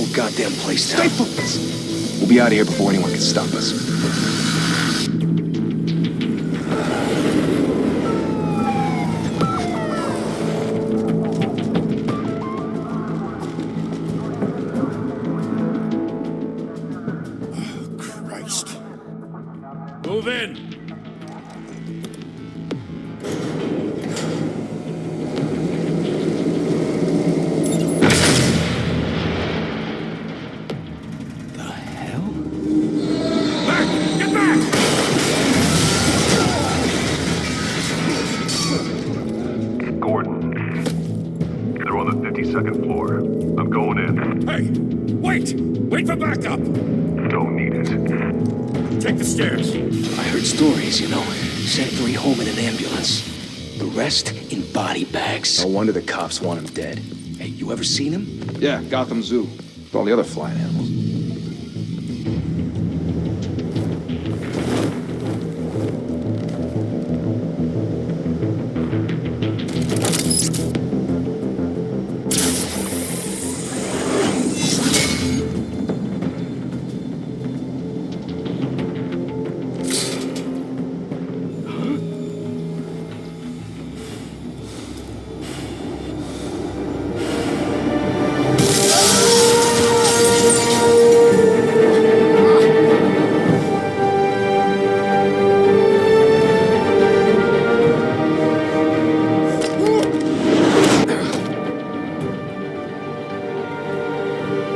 whole goddamn place down. Stay focused. We'll be out of here before anyone can stop us. Move in! The hell? Back! Get back! Gordon. They're on the 52nd floor. I'm going in. Hey! Wait! Wait for backup! Don't need it. Take the stairs. I heard stories, you know. Sent 3 home in an ambulance. The rest in body bags. No wonder the cops want him dead. Hey, you ever seen him? Yeah, Gotham Zoo. With all the other flying animals.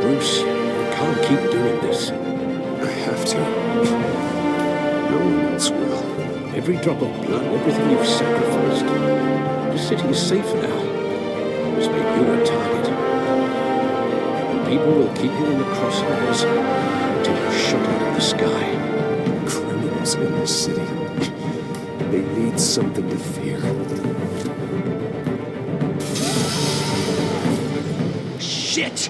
Bruce, you can't keep doing this. I have to. No one else will. Every drop of blood, everything you've sacrificed. The city is safe now. It's made you a target. And people will keep you in the crosshairs until you're shot out of the sky. Criminals in the city. They need something to fear. Shit!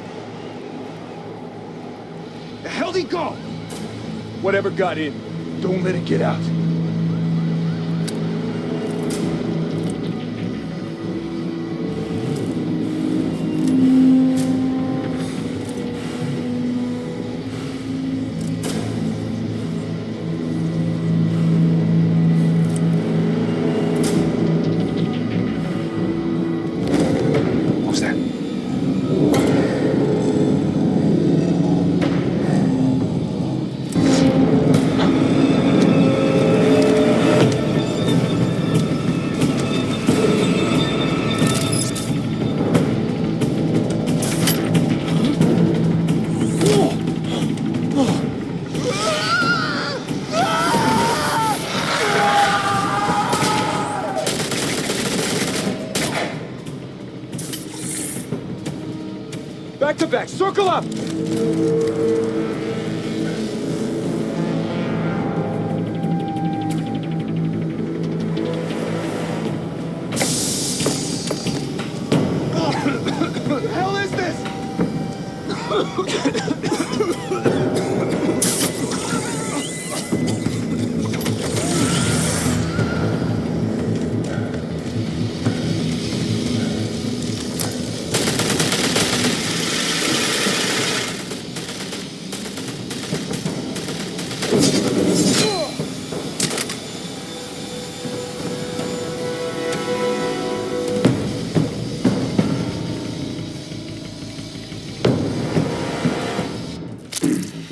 The hell'd he go? Whatever got in, don't let it get out. What was that? Back to back, circle up! What the hell is this?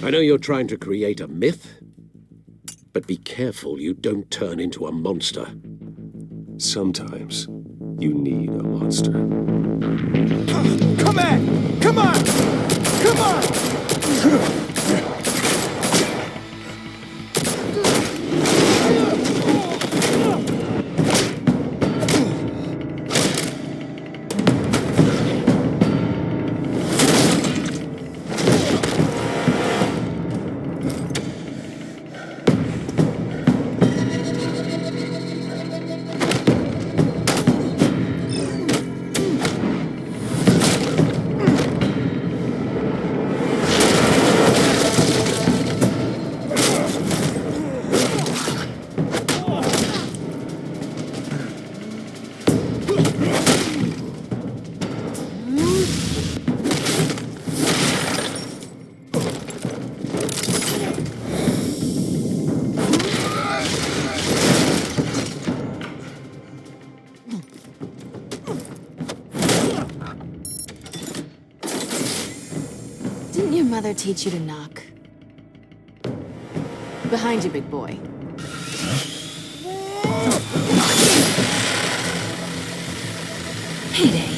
I know you're trying to create a myth, but be careful you don't turn into a monster. Sometimes you need a monster. Come on! Come on! Come on! father teach you to knock? Behind you, big boy. Payday.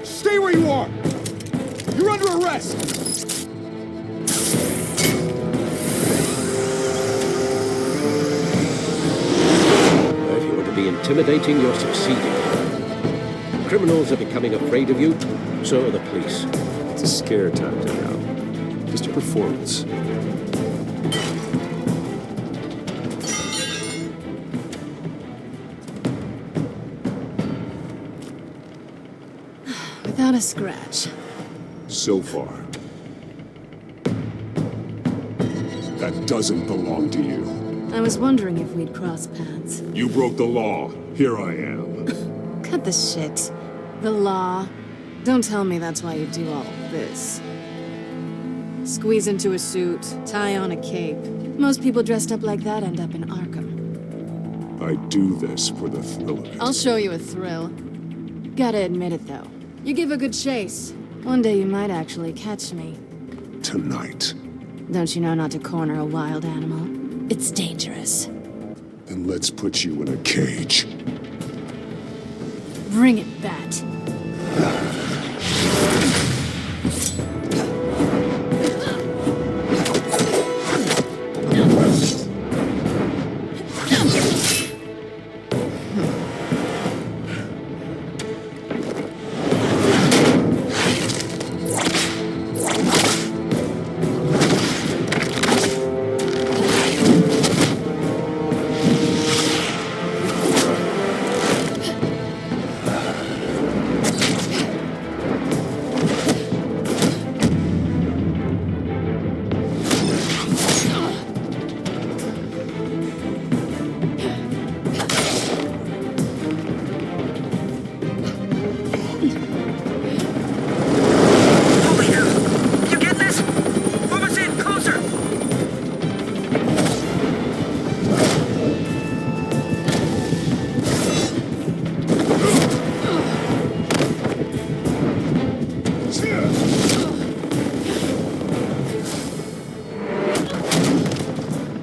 Stay where you are! You're under arrest! If you want to be intimidating, you're succeeding. Criminals are becoming afraid of you, so are the police. It's a scare tactic, Al. Just a performance. Without a scratch. So far. That doesn't belong to you. I was wondering if we'd cross paths. You broke the law. Here I am. Cut the shit. The law. Don't tell me that's why you do all this. Squeeze into a suit, tie on a cape. Most people dressed up like that end up in Arkham. I do this for the thrill of it. I'll show you a thrill. Gotta admit it, though. You give a good chase. One day you might actually catch me. Tonight. Don't you know not to corner a wild animal? It's dangerous. Then let's put you in a cage. Bring it, Bat.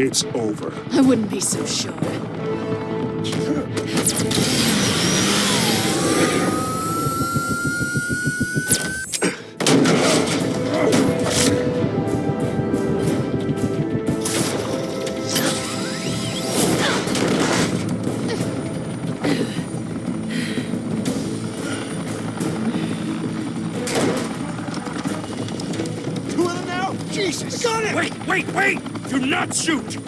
It's over. I wouldn't be so sure. Jesus! Got it! Wait! Do not shoot!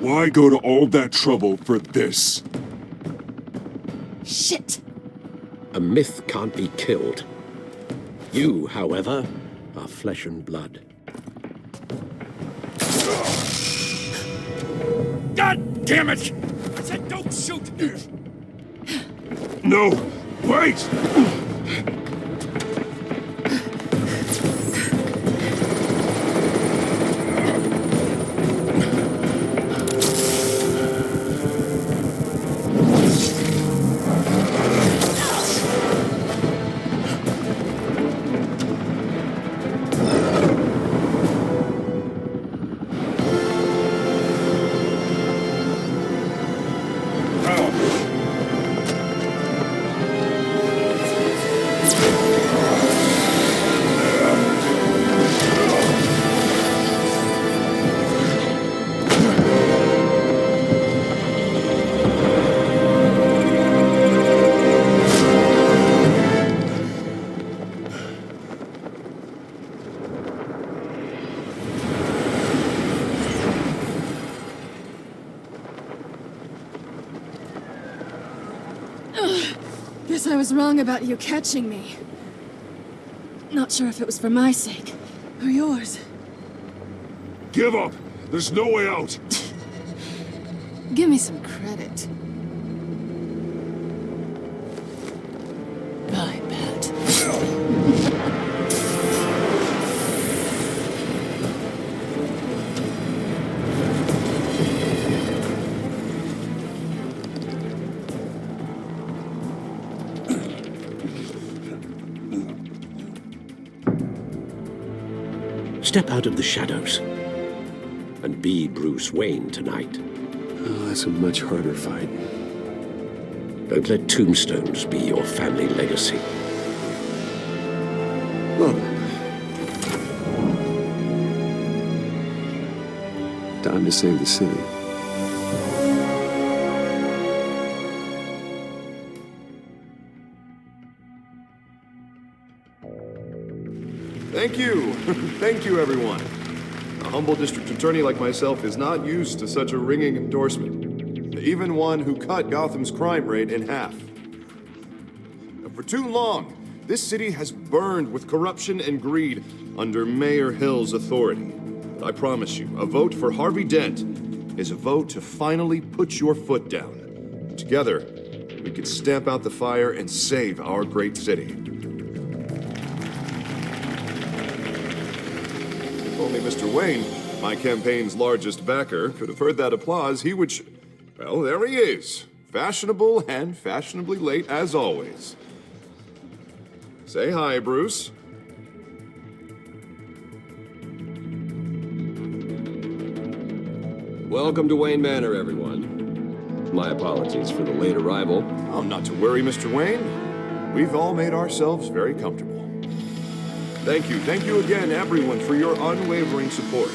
Why go to all that trouble for this? Shit! A myth can't be killed. You, however, are flesh and blood. God damn it! I said don't shoot! No! Wait! guess I was wrong about you catching me. Not sure if it was for my sake, or yours. Give up! There's no way out! Give me some credit. I bet. Step out of the shadows and be Bruce Wayne tonight. Oh, that's a much harder fight. Don't let tombstones be your family legacy. Well then. Time to save the city. Thank you. Thank you, everyone. A humble district attorney like myself is not used to such a ringing endorsement. Even one who cut Gotham's crime rate in half. For too long, this city has burned with corruption and greed under Mayor Hill's authority. But I promise you, a vote for Harvey Dent is a vote to finally put your foot down. Together, we could stamp out the fire and save our great city. If only Mr. Wayne, my campaign's largest backer, could have heard that applause, he would well, there he is. Fashionable and fashionably late as always. Say hi, Bruce. Welcome to Wayne Manor, everyone. My apologies for the late arrival. Oh, not to worry, Mr. Wayne. We've all made ourselves very comfortable. Thank you again, everyone, for your unwavering support.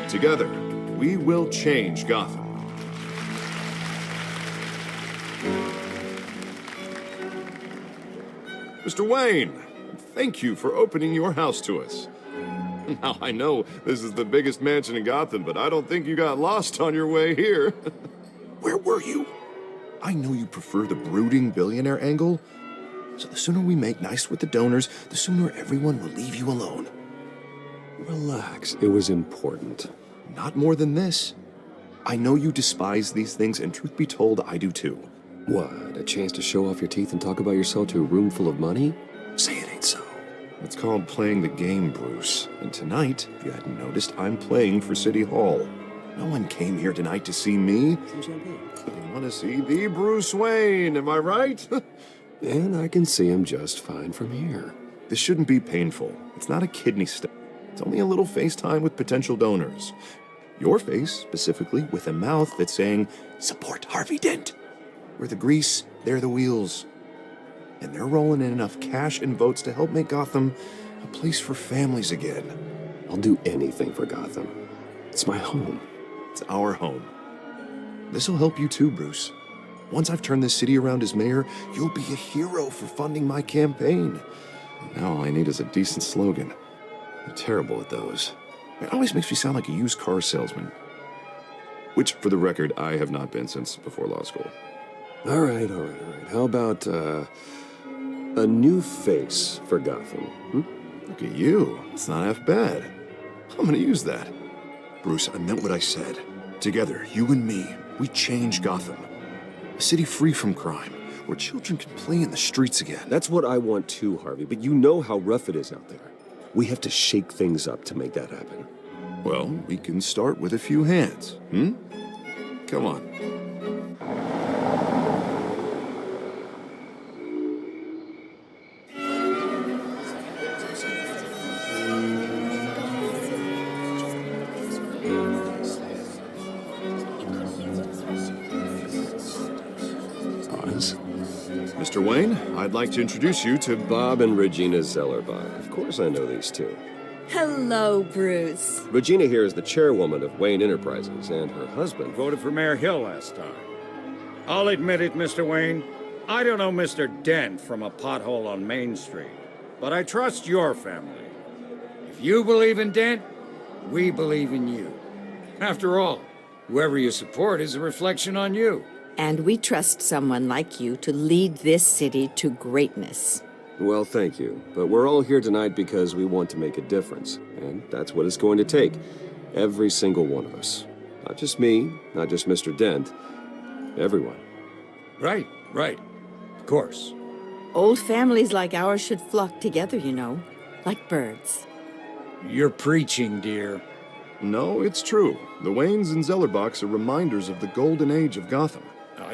Together, we will change Gotham. Mr. Wayne, thank you for opening your house to us. Now, I know this is the biggest mansion in Gotham, but I don't think you got lost on your way here. Where were you? I know you prefer the brooding billionaire angle, so the sooner we make nice with the donors, the sooner everyone will leave you alone. Relax, it was important. Not more than this. I know you despise these things, and truth be told, I do too. What, a chance to show off your teeth and talk about yourself to a room full of money? Say it ain't so. It's called playing the game, Bruce. And tonight, if you hadn't noticed, I'm playing for City Hall. No one came here tonight to see me. They want to see the Bruce Wayne, am I right? And I can see him just fine from here. This shouldn't be painful. It's not a kidney stone. It's only a little FaceTime with potential donors. Your face, specifically, with a mouth that's saying, support Harvey Dent. We're the grease, they're the wheels. And they're rolling in enough cash and votes to help make Gotham a place for families again. I'll do anything for Gotham. It's my home. It's our home. This'll help you too, Bruce. Once I've turned this city around as mayor, you'll be a hero for funding my campaign. Now all I need is a decent slogan. I'm terrible at those. It always makes me sound like a used car salesman. Which, for the record, I have not been since before law school. All right. How about, a new face for Gotham, Look at you. It's not half bad. I'm gonna use that. Bruce, I meant what I said. Together, you and me, we change Gotham. A city free from crime, where children can play in the streets again. That's what I want too, Harvey, but you know how rough it is out there. We have to shake things up to make that happen. Well, we can start with a few hands, Come on. Mr. Wayne, I'd like to introduce you to Bob and Regina Zellerbach. Of course I know these two. Hello, Bruce. Regina here is the chairwoman of Wayne Enterprises, and her husband Voted for Mayor Hill last time. I'll admit it, Mr. Wayne. I don't know Mr. Dent from a pothole on Main Street, but I trust your family. If you believe in Dent, we believe in you. After all, whoever you support is a reflection on you. And we trust someone like you to lead this city to greatness. Well, thank you. But we're all here tonight because we want to make a difference. And that's what it's going to take. Every single one of us. Not just me, not just Mr. Dent. Everyone. Right. Of course. Old families like ours should flock together, you know, like birds. You're preaching, dear. No, it's true. The Waynes and Zellerbachs are reminders of the golden age of Gotham.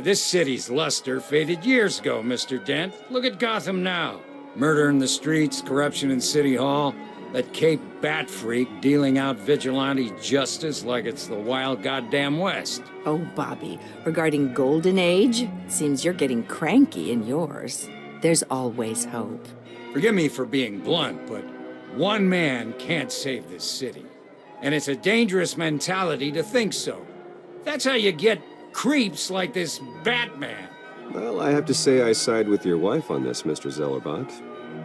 This city's luster faded years ago, Mr. Dent. Look at Gotham now. Murder in the streets, corruption in City Hall, that Cape Bat freak dealing out vigilante justice like it's the wild goddamn West. Oh, Bobby, regarding Golden Age, seems you're getting cranky in yours. There's always hope. Forgive me for being blunt, but one man can't save this city. And it's a dangerous mentality to think so. That's how you get creeps like this Batman. Well, I have to say I side with your wife on this, Mr. Zellerbach.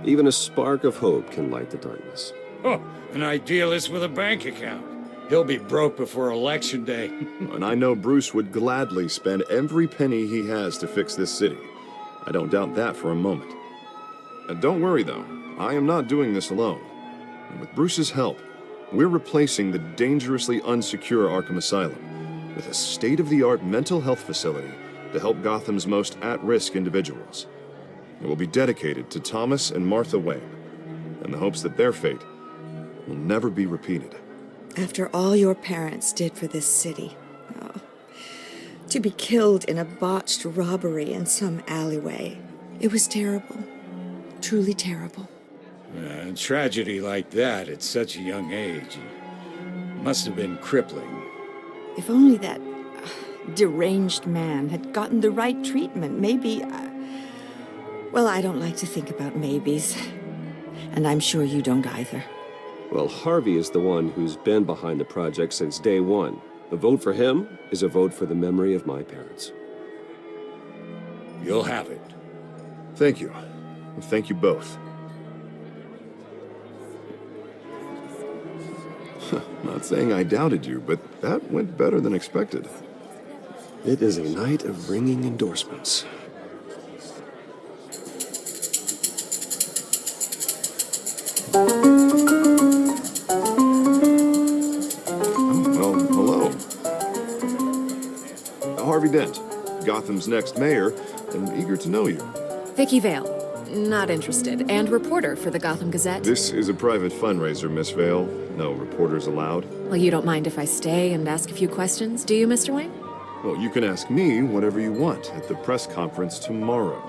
Even a spark of hope can light the darkness. Oh, an idealist with a bank account. He'll be broke before Election Day. And I know Bruce would gladly spend every penny he has to fix this city. I don't doubt that for a moment. And don't worry, though. I am not doing this alone. And with Bruce's help, we're replacing the dangerously unsecure Arkham Asylum with a state-of-the-art mental health facility to help Gotham's most at-risk individuals. It will be dedicated to Thomas and Martha Wayne, in the hopes that their fate will never be repeated. After all your parents did for this city, to be killed in a botched robbery in some alleyway, it was terrible. Truly terrible. Tragedy like that at such a young age must have been crippling. If only that deranged man had gotten the right treatment, maybe... Well, I don't like to think about maybes. And I'm sure you don't either. Well, Harvey is the one who's been behind the project since day one. A vote for him is a vote for the memory of my parents. You'll have it. Thank you. Thank you both. Not saying I doubted you, but that went better than expected. It is a night of ringing endorsements. Well, hello. Harvey Dent, Gotham's next mayor, and eager to know you. Vicky Vale. Not interested. And reporter for the Gotham Gazette. This is a private fundraiser, Miss Vale. No reporters allowed. Well, you don't mind if I stay and ask a few questions, do you, Mr. Wayne? Well, you can ask me whatever you want at the press conference tomorrow.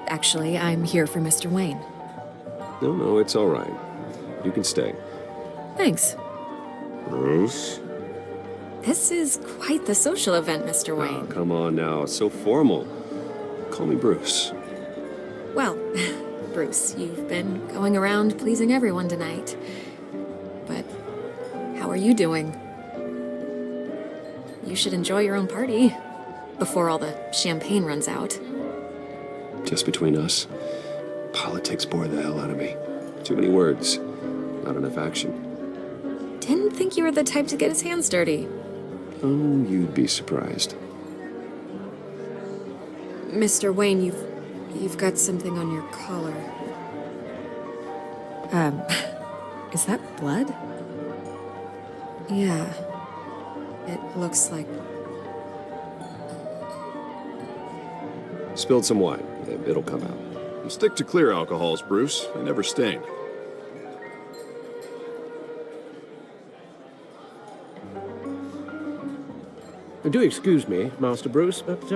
Actually, I'm here for Mr. Wayne. No, it's all right. You can stay. Thanks. Bruce? This is quite the social event, Mr. Wayne. Oh, come on now. It's so formal. Call me Bruce. Well, Bruce, you've been going around pleasing everyone tonight. But how are you doing? You should enjoy your own party before all the champagne runs out. Just between us, politics bore the hell out of me. Too many words, not enough action. Didn't think you were the type to get his hands dirty. Oh, you'd be surprised. Mr. Wayne, you've got something on your collar. Is that blood? Yeah. It looks like... Spilled some wine. It'll come out. Stick to clear alcohols, Bruce. They never stain. Do excuse me, Master Bruce, but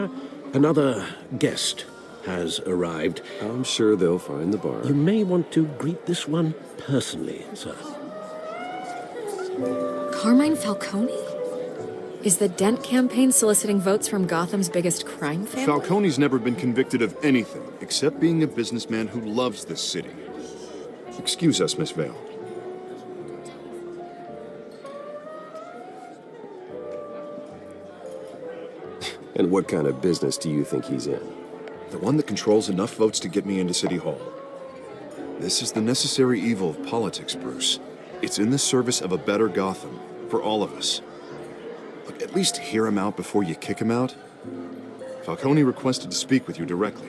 another guest has arrived. I'm sure they'll find the bar. You may want to greet this one personally, sir. Carmine Falcone? Is the Dent campaign soliciting votes from Gotham's biggest crime family? Falcone's never been convicted of anything except being a businessman who loves this city. Excuse us, Miss Vale. And what kind of business do you think he's in? The one that controls enough votes to get me into City Hall. This is the necessary evil of politics, Bruce. It's in the service of a better Gotham, for all of us. Look, at least hear him out before you kick him out. Falcone requested to speak with you directly.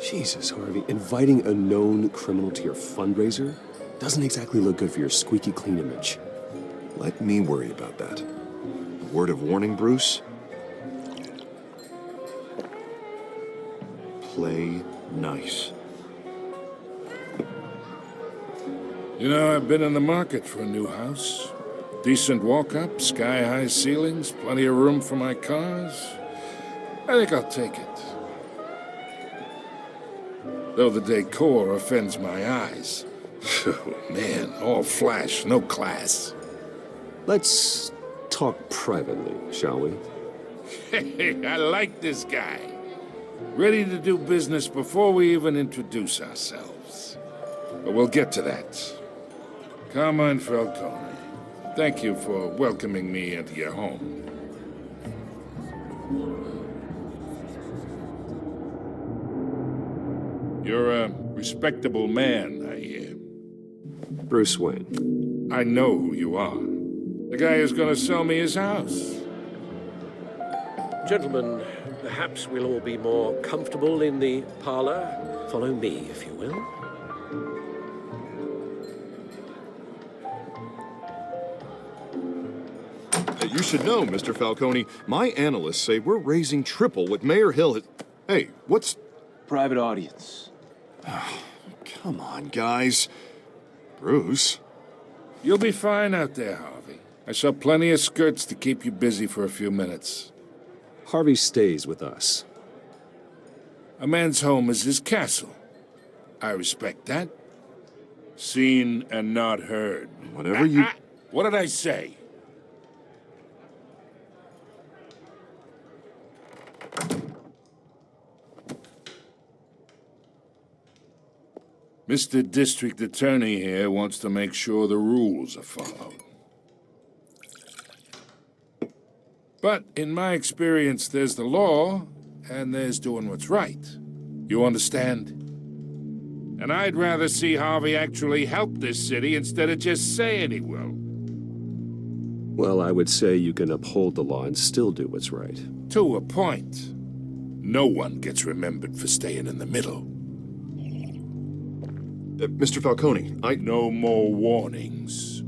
Jesus, Harvey, inviting a known criminal to your fundraiser doesn't exactly look good for your squeaky clean image. Let me worry about that. A word of warning, Bruce? Play nice. You know, I've been in the market for a new house. Decent walk-up, sky-high ceilings, plenty of room for my cars. I think I'll take it. Though the decor offends my eyes. Oh, man, all flash, no class. Let's talk privately, shall we? Hey, I like this guy. Ready to do business before we even introduce ourselves. But we'll get to that. Carmine Falcone, thank you for welcoming me into your home. You're a respectable man, I hear. Bruce Wayne. I know who you are. The guy who's gonna sell me his house. Gentlemen, perhaps we'll all be more comfortable in the parlor. Follow me, if you will. You should know, Mr. Falcone, my analysts say we're raising triple what Mayor Hill has... Hey, what's... Private audience. Come on, guys. Bruce? You'll be fine out there, Harvey. I saw plenty of skirts to keep you busy for a few minutes. Harvey stays with us. A man's home is his castle. I respect that. Seen and not heard. Whatever you... What did I say? Mr. District Attorney here wants to make sure the rules are followed. But in my experience, there's the law, and there's doing what's right. You understand? And I'd rather see Harvey actually help this city instead of just saying he will. Well, I would say you can uphold the law and still do what's right. To a point. No one gets remembered for staying in the middle. Mr. Falcone, No more warnings.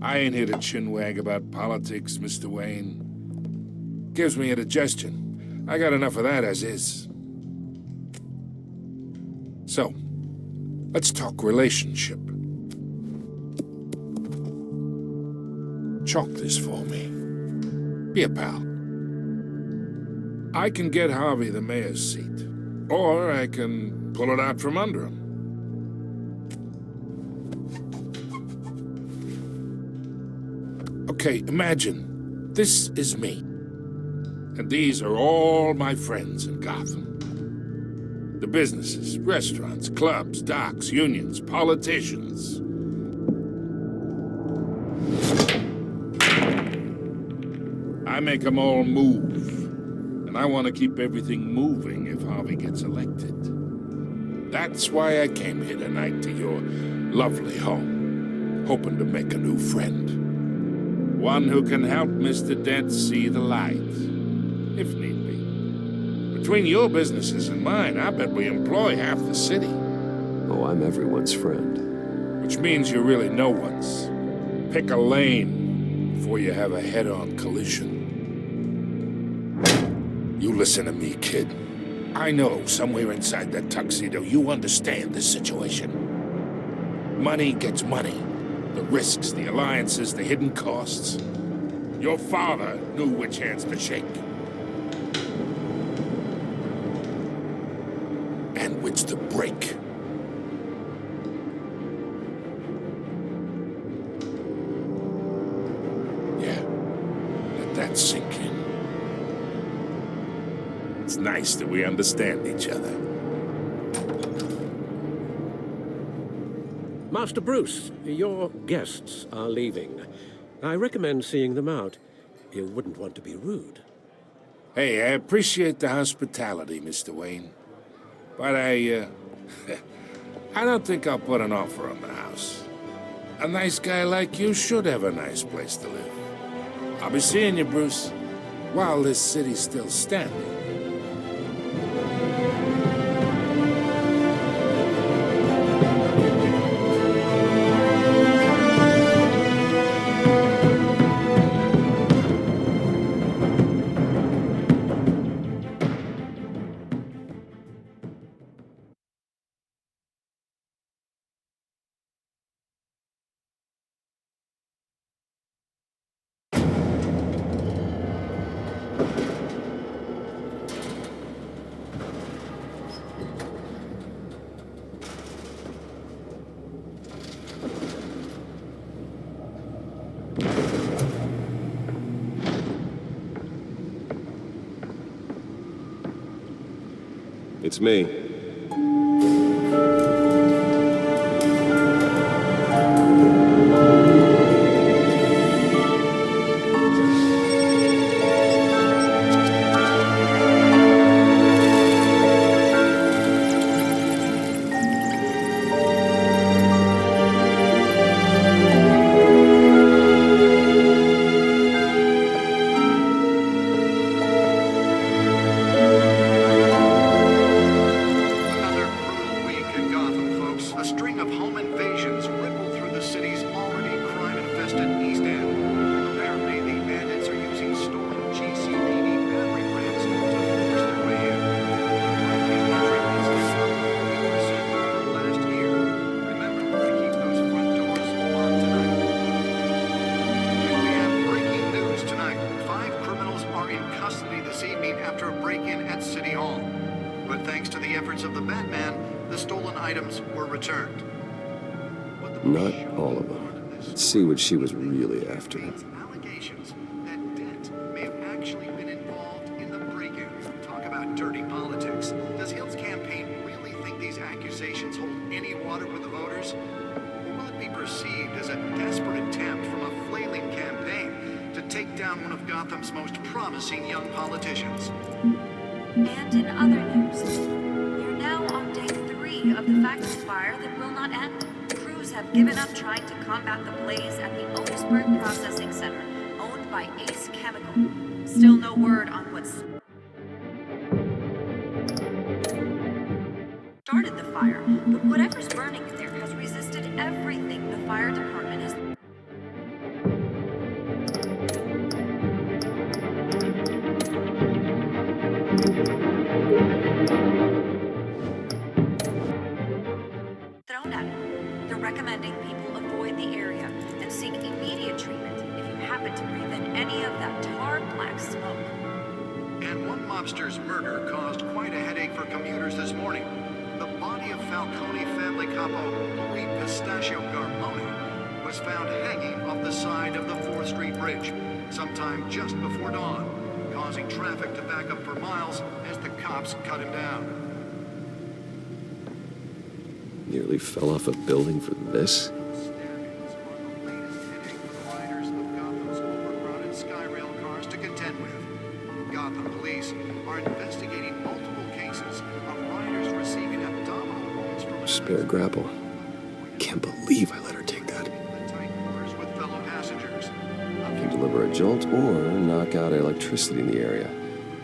I ain't here to chinwag about politics, Mr. Wayne. Gives me indigestion. I got enough of that as is. So, let's talk relationship. Chalk this for me. Be a pal. I can get Harvey the mayor's seat, or I can pull it out from under him. Okay, imagine this is me. And these are all my friends in Gotham. The businesses, restaurants, clubs, docks, unions, politicians. I make them all move. And I want to keep everything moving if Harvey gets elected. That's why I came here tonight to your lovely home, hoping to make a new friend. One who can help Mr. Dent see the light, if need be. Between your businesses and mine, I bet we employ half the city. Oh, I'm everyone's friend. Which means you're really no one's. Pick a lane before you have a head-on collision. You listen to me, kid. I know somewhere inside that tuxedo you understand this situation. Money gets money. The risks, the alliances, the hidden costs. Your father knew which hands to shake. And which to break. Yeah, let that sink in. It's nice that we understand each other. Master Bruce, your guests are leaving. I recommend seeing them out. You wouldn't want to be rude. Hey, I appreciate the hospitality, Mr. Wayne. But I don't think I'll put an offer on the house. A nice guy like you should have a nice place to live. I'll be seeing you, Bruce. while this city's still standing. It's me. Not all of them. Let's see what she was really after. Allegations that Dent may have actually been involved in the break-in. Talk about dirty politics. Does Hill's campaign really think these accusations hold any water with the voters? Or will it be perceived as a desperate attempt from a flailing campaign to take down one of Gotham's most promising young politicians? And in other news, we're now on day 3 of the factory fire that will not end. Have given up trying to combat the blaze at the Otisburg Processing Center, owned by Ace Chemical. Still no word on what started the fire, but whatever's burning in there has resisted everything the fire department has thrown at it. They're recommending people avoid the area and seek immediate treatment if you happen to breathe in any of that tar black smoke. And one mobster's murder caused quite a headache for commuters this morning. The body of Falcone family capo Louis Pistachio Garmone was found hanging off the side of the 4th Street Bridge sometime just before dawn, causing traffic to back up for miles as the cops cut him down. Nearly fell off a building for this? Stabbings are the latest headache for the riders of Gotham's overcrowded Skyrail cars to contend with. Gotham police are investigating multiple cases of riders receiving abdominal wounds from Spare grapple. Can't believe I let her take that. tight quarters with fellow passengers. Can deliver a jolt or knock out electricity in the area.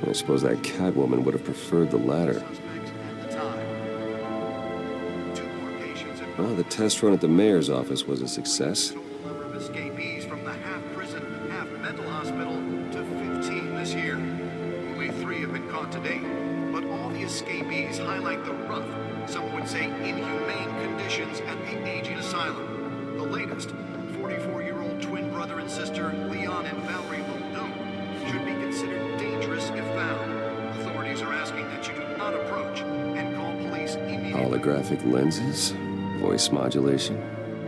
I suppose that Catwoman would have preferred the latter. Suspects at the time. 2 more patients in Well, the test run at the mayor's office was a success. total number of escapees from the half-prison, half-mental hospital to 15 this year. Only 3 have been caught to date, but all the escapees highlight the rough, some would say inhumane conditions at the aging asylum. The latest, 44-year-old twin brother and sister Leon and Valerie Muldoon, should be considered dangerous if found. Authorities are asking that you do not approach and call police immediately. Holographic lenses? Voice modulation?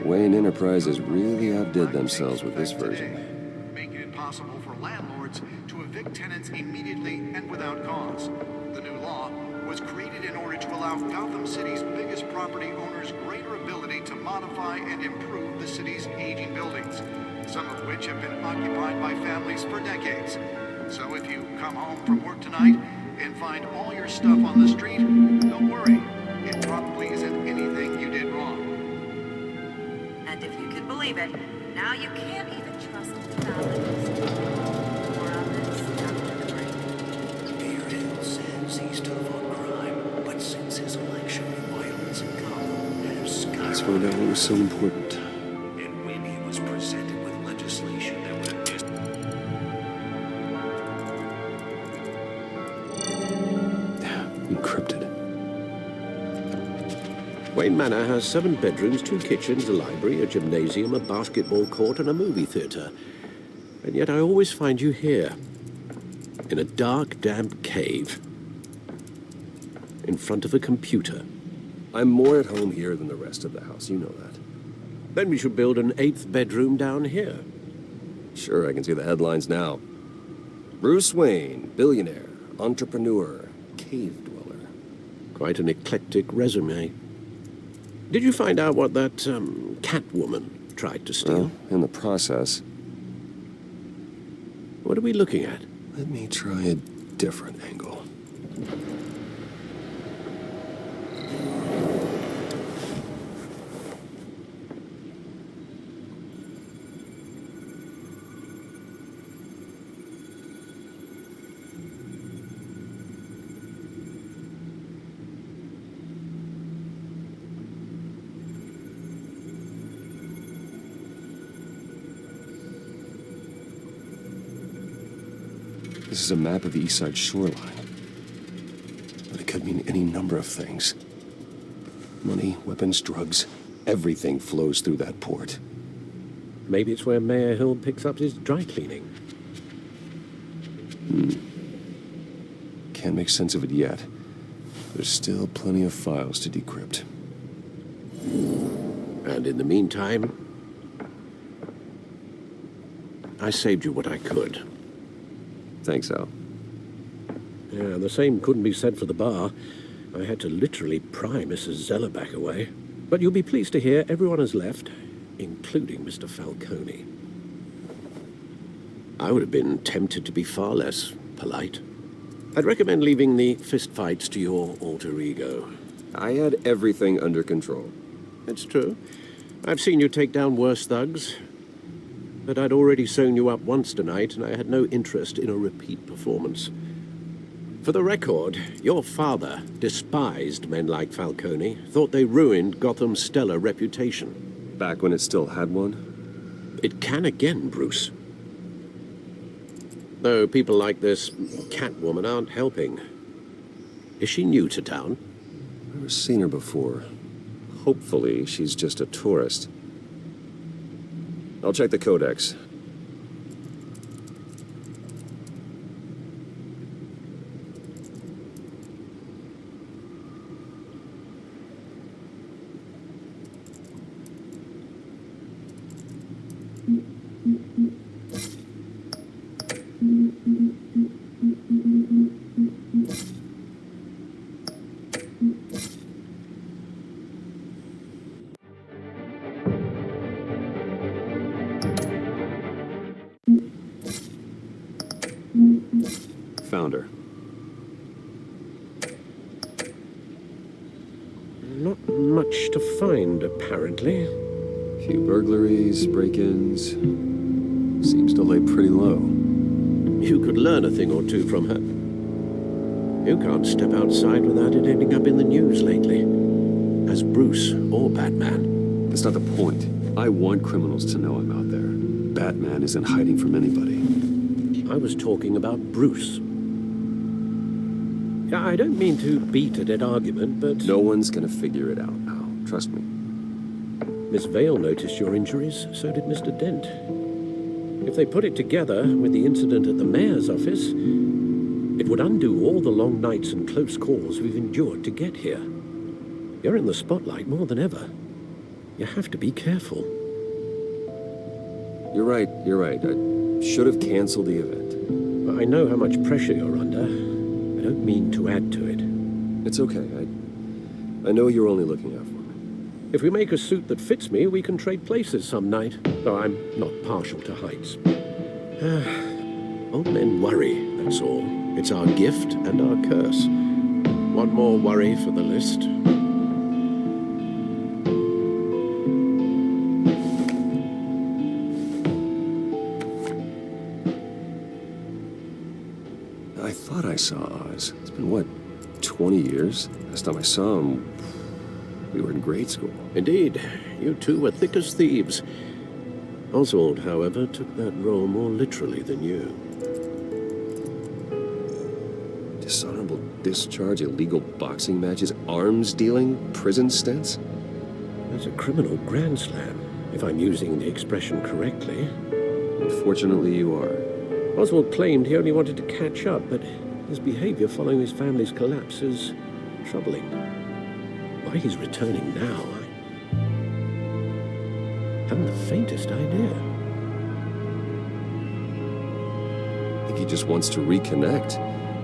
Wayne Enterprises really outdid themselves with this version. Making it possible for landlords to evict tenants immediately and without cause. The new law was created in order to allow Gotham City's biggest property owners greater ability to modify and improve the city's aging buildings, some of which have been occupied by families for decades. So if you come home from work tonight and find all your stuff on the street, don't worry. It probably isn't anything you did wrong. And if you can believe it, now you can't even trust the balance. More on this after Let's find out what was so important. And when he was presented with legislation that would have just... Encrypted. Wayne Manor has 7 bedrooms, 2 kitchens, a library, a gymnasium, a basketball court, and a movie theater. And yet I always find you here, in a dark, damp cave, in front of a computer. I'm more at home here than the rest of the house, you know that. Then we should build an 8th bedroom down here. Sure, I can see the headlines now. Bruce Wayne, billionaire, entrepreneur, cave dweller. Quite an eclectic resume. Did you find out what that, Catwoman tried to steal? Well, in the process. What are we looking at? Let me try a different angle. This is a map of the East Side shoreline. But it could mean any number of things. Money, weapons, drugs, everything flows through that port. Maybe it's where Mayor Hill picks up his dry cleaning. Can't make sense of it yet. There's still plenty of files to decrypt. And in the meantime, I saved you what I could. Thanks, Al. Yeah, the same couldn't be said for the bar. I had to literally pry Mrs. Zellerback away. But you'll be pleased to hear everyone has left, including Mr. Falcone. I would have been tempted to be far less polite. I'd recommend leaving the fistfights to your alter ego. I had everything under control. It's true. I've seen you take down worse thugs. But I'd already sewn you up once tonight, and I had no interest in a repeat performance. For the record, your father despised men like Falcone, thought they ruined Gotham's stellar reputation. Back when it still had one? It can again, Bruce. Though people like this Catwoman aren't helping. Is she new to town? I've never seen her before. Hopefully, she's just a tourist. I'll check the codex. Found her. Not much to find, apparently. Few burglaries, break-ins. Seems to lay pretty low. You could learn a thing or two from her. You can't step outside without it ending up in the news lately. As Bruce or Batman. That's not the point. I want criminals to know I'm out there. Batman isn't hiding from anybody. I was talking about Bruce. I don't mean to beat a dead argument, but... No one's gonna figure it out, Al. Trust me. Miss Vale noticed your injuries, so did Mr. Dent. If they put it together with the incident at the mayor's office, it would undo all the long nights and close calls we've endured to get here. You're in the spotlight more than ever. You have to be careful. You're right. I should have canceled the event. I know how much pressure you're under. I don't mean to add to it. It's okay. I know you're only looking out for me. If we make a suit that fits me, we can trade places some night. Though I'm not partial to heights. Old men worry, that's all. It's our gift and our curse. One more worry for the list. I thought I saw Oz. It's been, what, 20 years? Last time I saw him... We were in grade school. Indeed, you two were thick as thieves. Oswald, however, took that role more literally than you. Dishonorable discharge, illegal boxing matches, arms dealing, prison stints? That's a criminal grand slam, if I'm using the expression correctly. Unfortunately, you are. Oswald claimed he only wanted to catch up, but his behavior following his family's collapse is troubling. Why he's returning now, I haven't the faintest idea. I think he just wants to reconnect.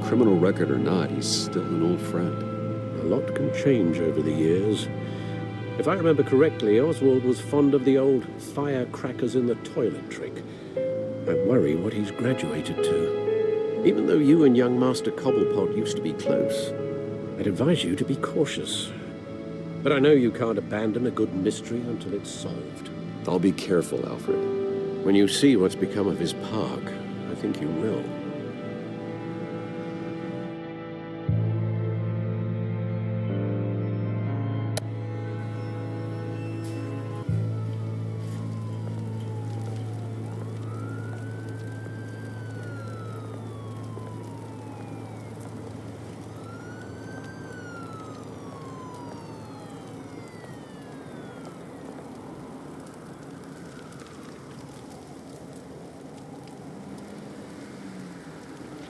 Criminal record or not, he's still an old friend. A lot can change over the years. If I remember correctly, Oswald was fond of the old firecrackers in the toilet trick. I worry what he's graduated to. Even though you and young Master Cobblepot used to be close, I'd advise you to be cautious. But I know you can't abandon a good mystery until it's solved. I'll be careful, Alfred. When you see what's become of his park, I think you will.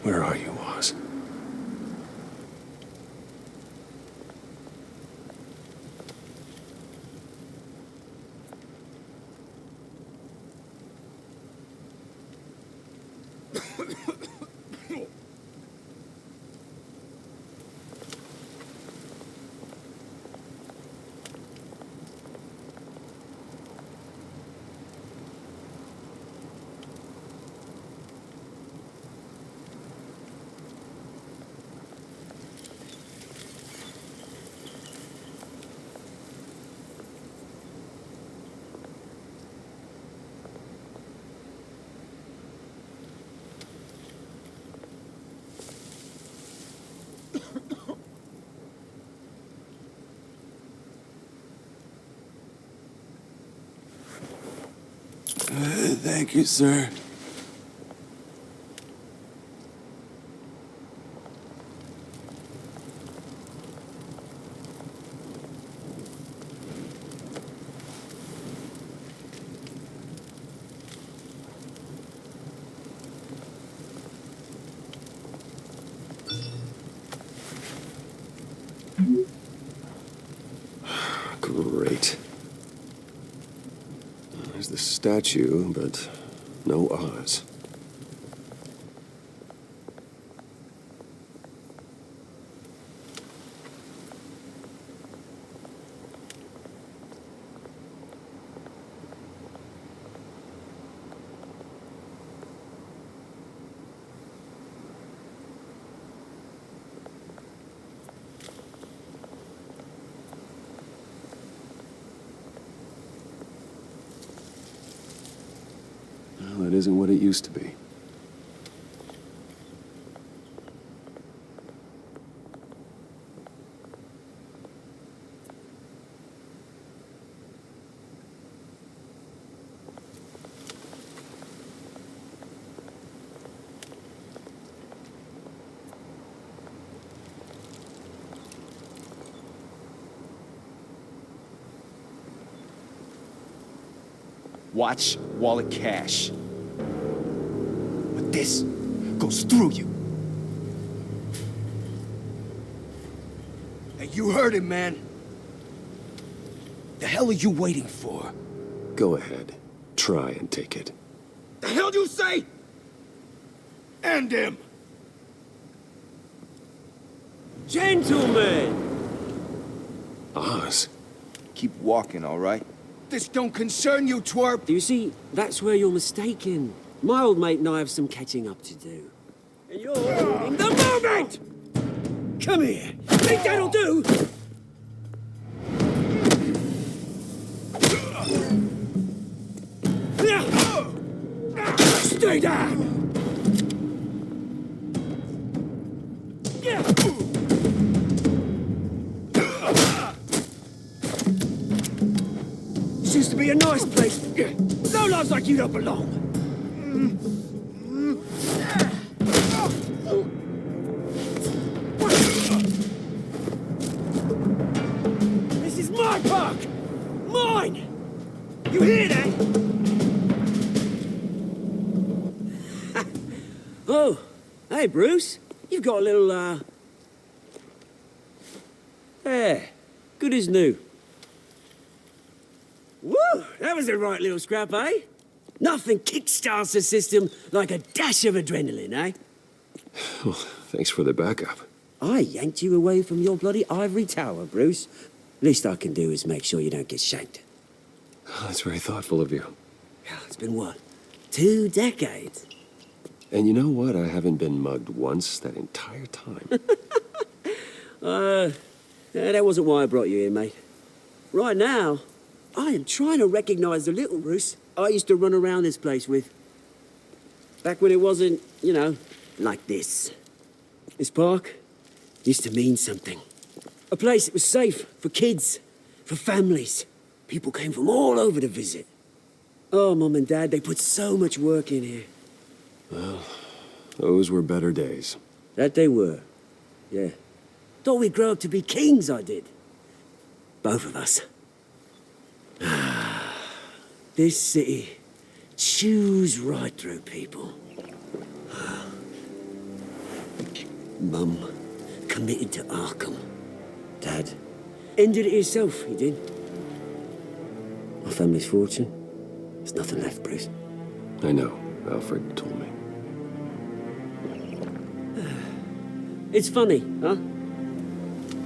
Where are you, Oz? Thank you, sir. Great. There's the statue, but no Oz. Well, it isn't what it used to be. Watch wallet cash. But this goes through you. Hey, you heard him, man. The hell are you waiting for? Go ahead. Try and take it. The hell do you say? End him! Gentlemen! Oz. Keep walking, all right? This don't concern you, twerp! You see, that's where you're mistaken. My old mate and I have some catching up to do. And you're ruining the moment! Come here. Think that'll do? Stay down! to be a nice place. No lives like you don't belong. This is my park! Mine! You hear that? Oh, hey, Bruce. You've got a little, Yeah, good as new. Woo! That was a right little scrap, eh? Nothing kickstarts the system like a dash of adrenaline, eh? Well, thanks for the backup. I yanked you away from your bloody ivory tower, Bruce. Least I can do is make sure you don't get shanked. Oh, that's very thoughtful of you. Yeah, it's been what? 2 decades? And you know what? I haven't been mugged once that entire time. That wasn't why I brought you here, mate. Right now, I am trying to recognize the little Bruce I used to run around this place with. Back when it wasn't, you know, like this. This park used to mean something. A place that was safe for kids, for families. People came from all over to visit. Oh, Mum and Dad, they put so much work in here. Well, those were better days. That they were, yeah. Thought we'd grow up to be kings, I did. Both of us. This city chews right through people. Mum committed to Arkham. Dad ended it himself, he did. My family's fortune, there's nothing left, Bruce. I know. Alfred told me. It's funny, huh?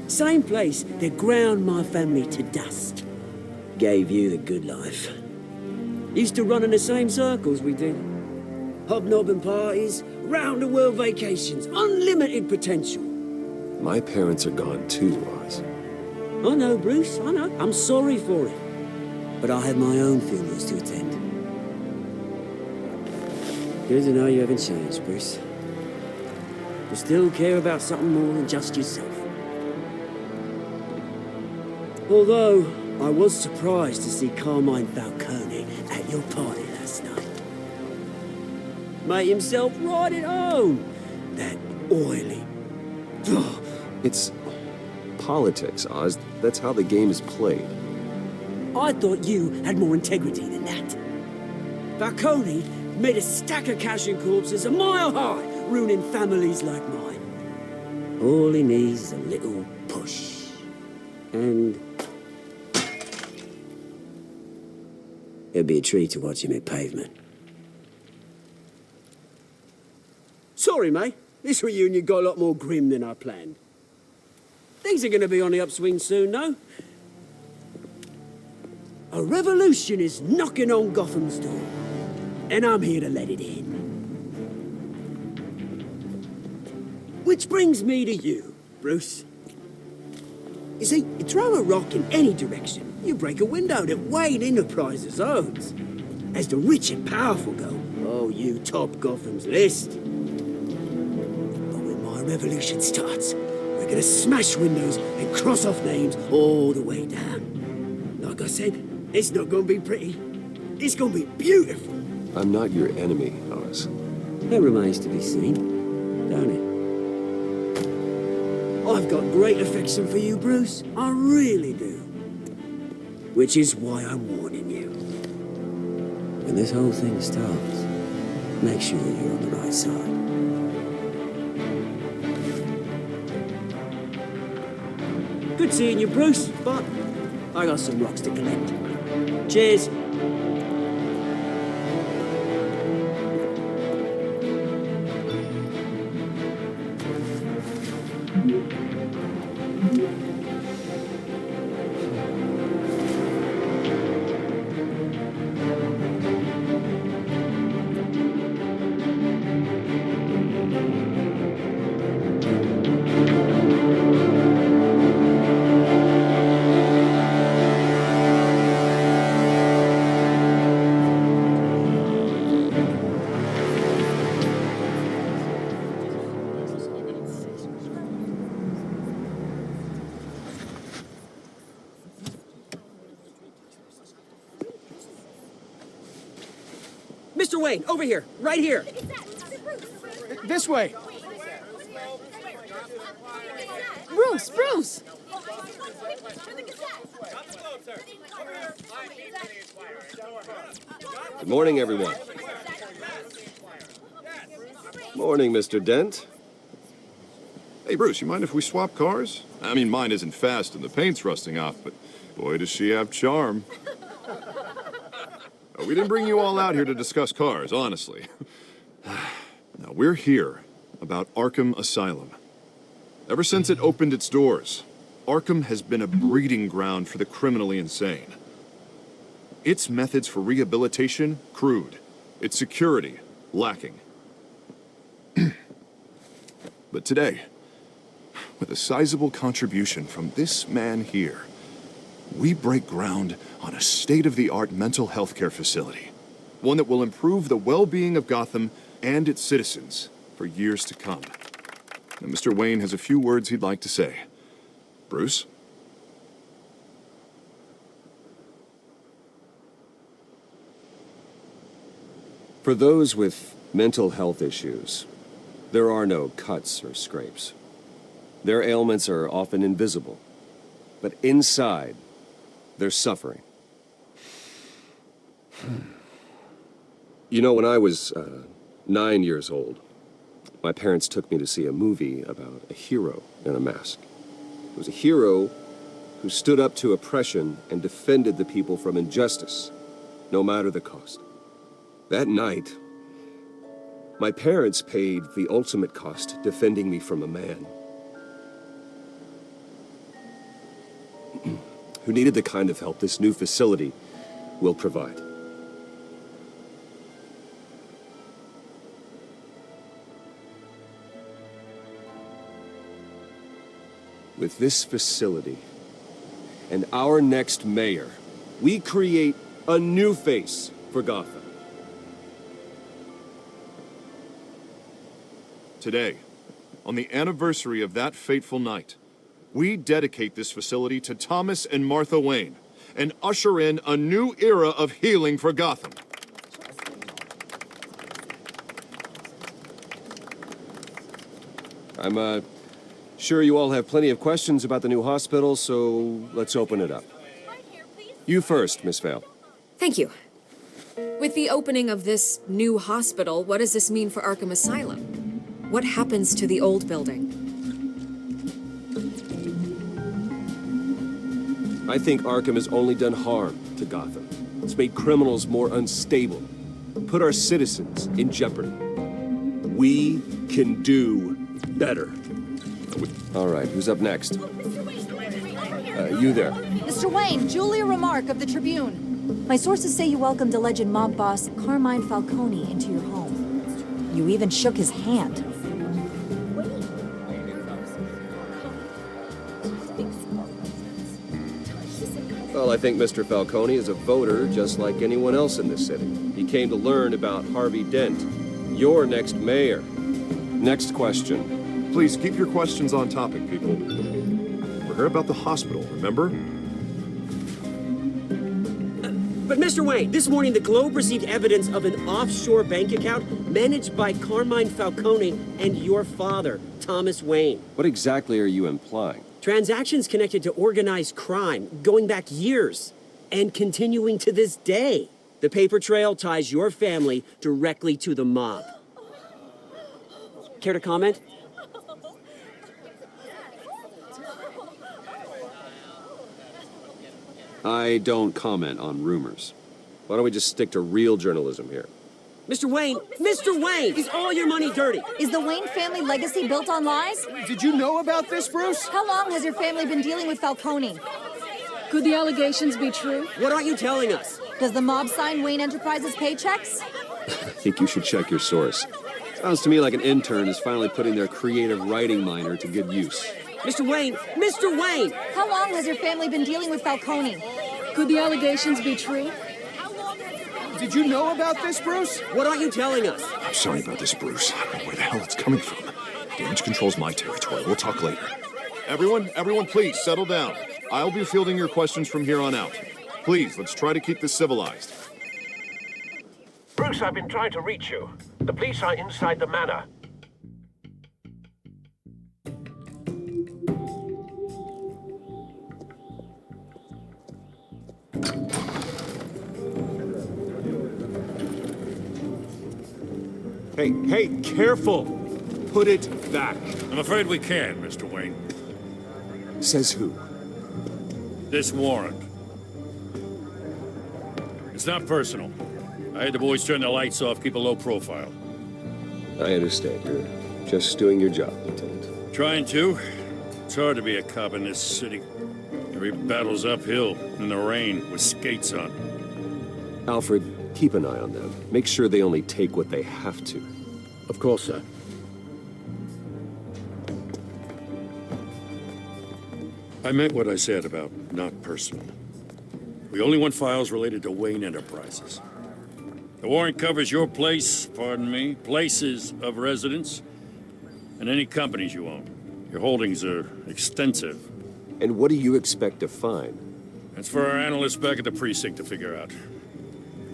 Same place that ground my family to dust. Gave you the good life. Used to run in the same circles we did. Hobnobbing parties, round-the-world vacations, unlimited potential. My parents are gone too, Oz. I know, Bruce, I know. I'm sorry for it. But I have my own funerals to attend. Good to know you haven't changed, Bruce. You still care about something more than just yourself. Although, I was surprised to see Carmine Falcone at your party last night. Made himself right at home. That oily... Ugh. It's politics, Oz. That's how the game is played. I thought you had more integrity than that. Falcone made a stack of cash and corpses a mile high, ruining families like mine. All he needs is a little push. And... it'll be a treat to watch him hit pavement. Sorry, mate. This reunion got a lot more grim than I planned. Things are going to be on the upswing soon, no? A revolution is knocking on Gotham's door, and I'm here to let it in. Which brings me to you, Bruce. You see, you throw a rock in any direction, you break a window that Wayne Enterprises owns. As the rich and powerful go, oh, you top Gotham's list. But when my revolution starts, we're gonna smash windows and cross off names all the way down. Like I said, it's not gonna be pretty. It's gonna be beautiful. I'm not your enemy, Oz. That remains to be seen, don't it? I've got great affection for you, Bruce. I really do. Which is why I'm warning you. When this whole thing starts, make sure you're on the right side. Good seeing you, Bruce, but I got some rocks to collect. Cheers. Mr. Wayne, over here, right here. This way. Bruce! Good morning, everyone. Morning, Mr. Dent. Hey, Bruce, you mind if we swap cars? I mean, mine isn't fast and the paint's rusting off, but boy, does she have charm. We didn't bring you all out here to discuss cars, honestly. Now, we're here about Arkham Asylum. Ever since it opened its doors, Arkham has been a breeding ground for the criminally insane. Its methods for rehabilitation, crude. Its security, lacking. But today, with a sizable contribution from this man here, we break ground on a state-of-the-art mental health care facility. One that will improve the well-being of Gotham and its citizens for years to come. Now, Mr. Wayne has a few words he'd like to say. Bruce? For those with mental health issues, there are no cuts or scrapes. Their ailments are often invisible, but inside, they're suffering. You know, when I was 9 years old, my parents took me to see a movie about a hero in a mask. It was a hero who stood up to oppression and defended the people from injustice, no matter the cost. That night, my parents paid the ultimate cost defending me from a man who needed the kind of help this new facility will provide. With this facility and our next mayor, we create a new face for Gotham. Today, on the anniversary of that fateful night, we dedicate this facility to Thomas and Martha Wayne and usher in a new era of healing for Gotham. I'm sure you all have plenty of questions about the new hospital, so let's open it up. You first, Miss Vale. Thank you. With the opening of this new hospital, what does this mean for Arkham Asylum? What happens to the old building? I think Arkham has only done harm to Gotham. It's made criminals more unstable, put our citizens in jeopardy. We can do better. All right, who's up next? You there. Mr. Wayne, Julia Remark of the Tribune. My sources say you welcomed alleged mob boss Carmine Falcone into your home. You even shook his hand. Well, I think Mr. Falcone is a voter just like anyone else in this city. He came to learn about Harvey Dent, your next mayor. Next question. Please keep your questions on topic, people. We're here about the hospital, remember? But Mr. Wayne, this morning the Globe received evidence of an offshore bank account managed by Carmine Falcone and your father, Thomas Wayne. What exactly are you implying? Transactions connected to organized crime, going back years, and continuing to this day. The paper trail ties your family directly to the mob. Care to comment? I don't comment on rumors. Why don't we just stick to real journalism here? Mr. Wayne! Mr. Wayne! Is all your money dirty? Is the Wayne family legacy built on lies? Did you know about this, Bruce? How long has your family been dealing with Falcone? Could the allegations be true? What aren't you telling us? Does the mob sign Wayne Enterprises paychecks? I think you should check your source. Sounds to me like an intern is finally putting their creative writing minor to good use. Mr. Wayne! Mr. Wayne! How long has your family been dealing with Falcone? Could the allegations be true? Did you know about this, Bruce? What aren't you telling us? I'm sorry about this, Bruce. I don't know where the hell it's coming from. Damage control's my territory. We'll talk later. Everyone, please, settle down. I'll be fielding your questions from here on out. Please, let's try to keep this civilized. Bruce, I've been trying to reach you. The police are inside the manor. Hey, careful! Put it back. I'm afraid we can, Mr. Wayne. Says who? This warrant. It's not personal. I had the boys turn the lights off, keep a low profile. I understand. You're just doing your job, Lieutenant. Trying to. It's hard to be a cop in this city. Every battle's uphill, in the rain, with skates on. Alfred, keep an eye on them. Make sure they only take what they have to. Of course, sir. I meant what I said about not personal. We only want files related to Wayne Enterprises. The warrant covers your place, pardon me, places of residence, and any companies you own. Your holdings are extensive. And what do you expect to find? That's for our analysts back at the precinct to figure out.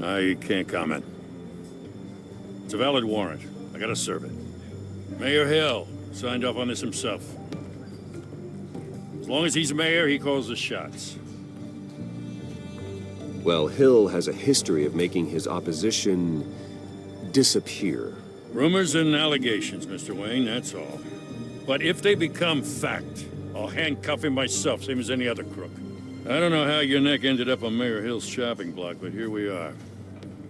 I can't comment. It's a valid warrant. I gotta serve it. Mayor Hill signed off on this himself. As long as he's mayor, he calls the shots. Well, Hill has a history of making his opposition disappear. Rumors and allegations, Mr. Wayne, that's all. But if they become fact, I'll handcuff him myself, same as any other crook. I don't know how your neck ended up on Mayor Hill's shopping block, but here we are.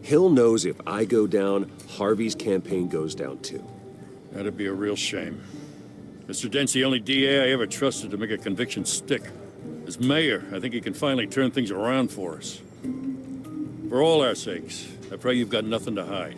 Hill knows if I go down, Harvey's campaign goes down too. That'd be a real shame. Mr. Dent's the only DA I ever trusted to make a conviction stick. As mayor, I think he can finally turn things around for us. For all our sakes, I pray you've got nothing to hide.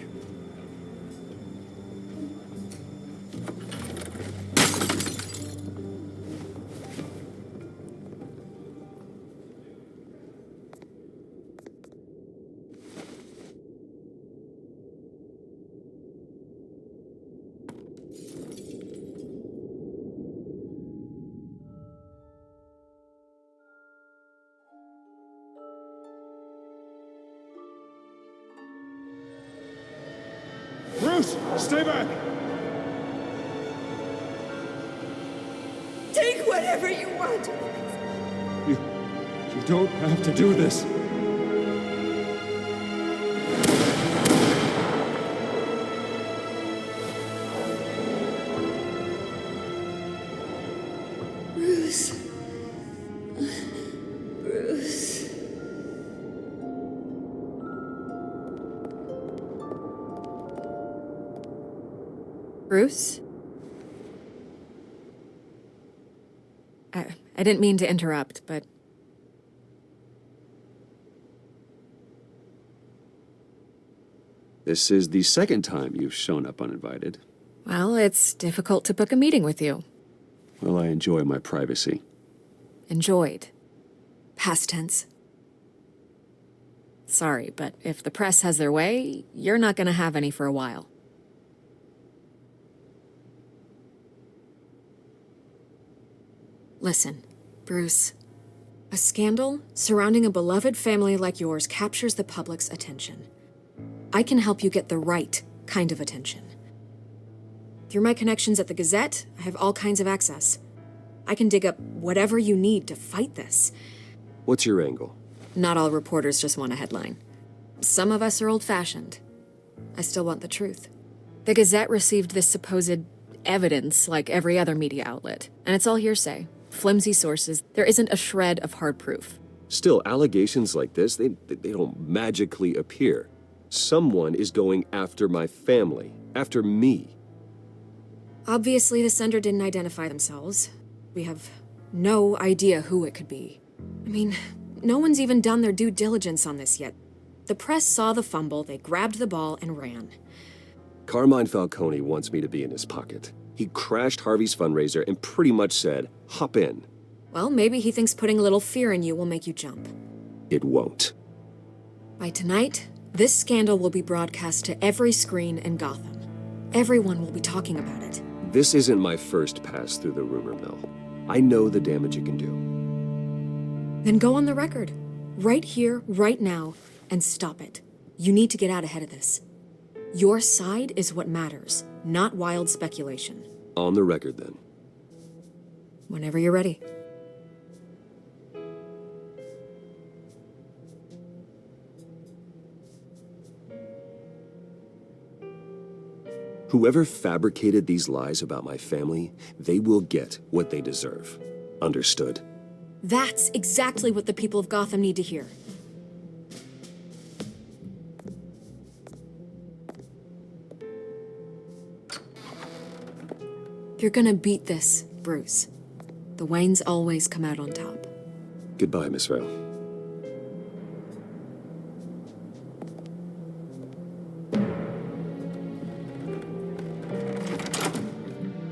Bruce, stay back! Take whatever you want. You don't have to do this. Bruce. Bruce. Bruce? I didn't mean to interrupt, but... This is the second time you've shown up uninvited. Well, it's difficult to book a meeting with you. Well, I enjoy my privacy. Enjoyed. Past tense. Sorry, but if the press has their way, you're not gonna have any for a while. Listen, Bruce. A scandal surrounding a beloved family like yours captures the public's attention. I can help you get the right kind of attention. Through my connections at the Gazette, I have all kinds of access. I can dig up whatever you need to fight this. What's your angle? Not all reporters just want a headline. Some of us are old-fashioned. I still want the truth. The Gazette received this supposed evidence like every other media outlet, and it's all hearsay. Flimsy sources. There isn't a shred of hard proof. Still, allegations like this, they don't magically appear. Someone is going after my family, after me. Obviously, the sender didn't identify themselves. We have no idea who it could be. I mean, no one's even done their due diligence on this yet. The press saw the fumble, they grabbed the ball and ran. Carmine Falcone wants me to be in his pocket. He crashed Harvey's fundraiser and pretty much said, hop in. Well, maybe he thinks putting a little fear in you will make you jump. It won't. By tonight, this scandal will be broadcast to every screen in Gotham. Everyone will be talking about it. This isn't my first pass through the rumor mill. I know the damage it can do. Then go on the record. Right here, right now, and stop it. You need to get out ahead of this. Your side is what matters, not wild speculation. On the record, then. Whenever you're ready. Whoever fabricated these lies about my family, they will get what they deserve. Understood? That's exactly what the people of Gotham need to hear. You're gonna beat this, Bruce. The Waynes always come out on top. Goodbye, Miss Vale.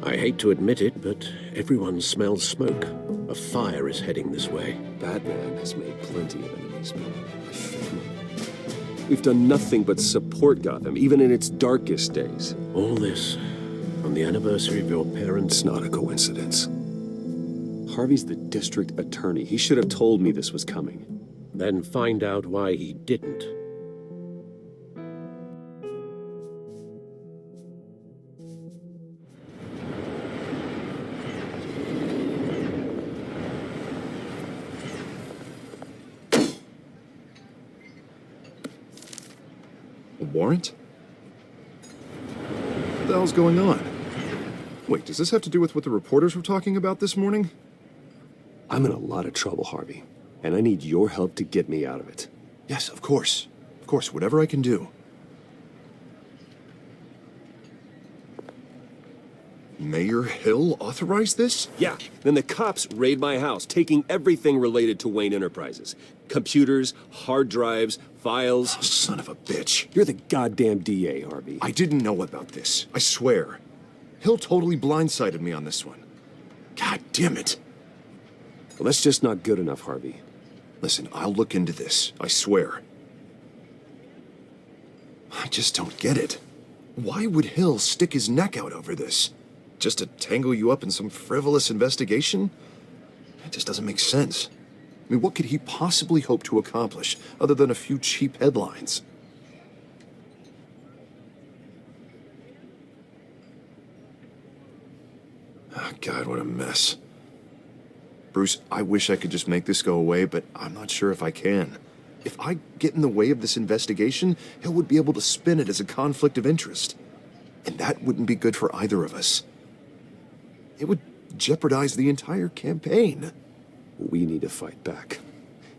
I hate to admit it, but everyone smells smoke. A fire is heading this way. Batman has made plenty of enemies, but my family. We've done nothing but support Gotham, even in its darkest days. All this on the anniversary of your parents' It's not a coincidence. Harvey's the district attorney. He should have told me this was coming. Then find out why he didn't. A warrant? What the hell's going on? Wait, does this have to do with what the reporters were talking about this morning? I'm in a lot of trouble, Harvey, and I need your help to get me out of it. Yes, of course. Of course, whatever I can do. Mayor Hill authorized this? Yeah, then the cops raid my house, taking everything related to Wayne Enterprises. Computers, hard drives, files. Oh, son of a bitch. You're the goddamn DA, Harvey. I didn't know about this. I swear. Hill totally blindsided me on this one. God damn it. Well, that's just not good enough, Harvey. Listen, I'll look into this. I swear. I just don't get it. Why would Hill stick his neck out over this? Just to tangle you up in some frivolous investigation? It just doesn't make sense. I mean, what could he possibly hope to accomplish other than a few cheap headlines? Oh, God, what a mess. Bruce, I wish I could just make this go away, but I'm not sure if I can. If I get in the way of this investigation, Hill would be able to spin it as a conflict of interest. And that wouldn't be good for either of us. It would jeopardize the entire campaign. We need to fight back.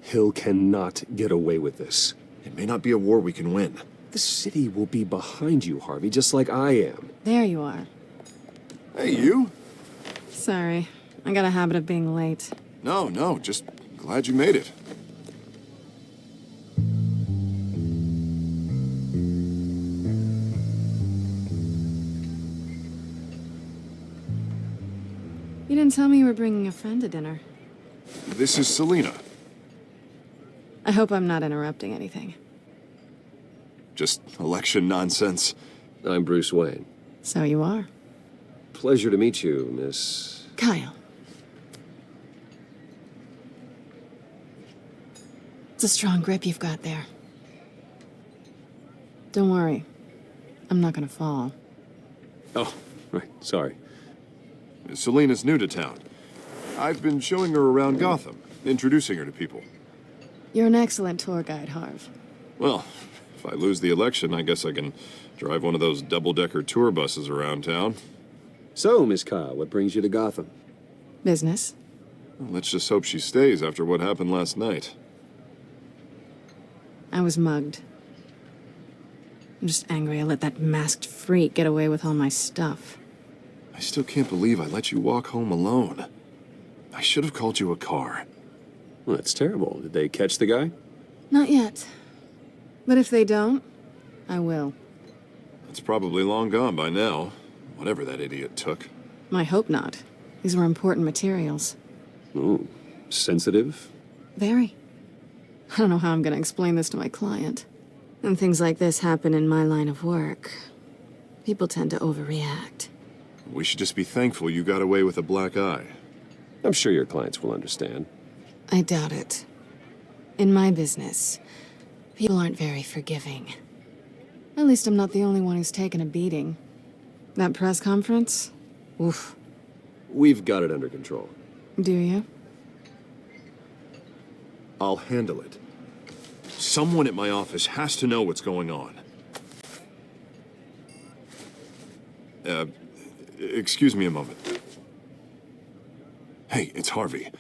Hill cannot get away with this. It may not be a war we can win. The city will be behind you, Harvey, just like I am. There you are. Hey, you? Sorry. I got a habit of being late. No, just glad you made it. You didn't tell me you were bringing a friend to dinner. This is Selina. I hope I'm not interrupting anything. Just election nonsense. I'm Bruce Wayne. So you are. Pleasure to meet you, Miss... Kyle. It's a strong grip you've got there. Don't worry. I'm not gonna fall. Oh, right, sorry. Selina's new to town. I've been showing her around Gotham, introducing her to people. You're an excellent tour guide, Harv. Well, if I lose the election, I guess I can drive one of those double-decker tour buses around town. So, Miss Kyle, what brings you to Gotham? Business. Well, let's just hope she stays after what happened last night. I was mugged. I'm just angry I let that masked freak get away with all my stuff. I still can't believe I let you walk home alone. I should have called you a car. Well, that's terrible. Did they catch the guy? Not yet. But if they don't, I will. It's probably long gone by now, whatever that idiot took. I hope not. These were important materials. Ooh, sensitive? Very. I don't know how I'm gonna explain this to my client. When things like this happen in my line of work, people tend to overreact. We should just be thankful you got away with a black eye. I'm sure your clients will understand. I doubt it. In my business, people aren't very forgiving. At least I'm not the only one who's taken a beating. That press conference? Oof. We've got it under control. Do you? I'll handle it. Someone at my office has to know what's going on. Excuse me a moment. Hey, it's Harvey.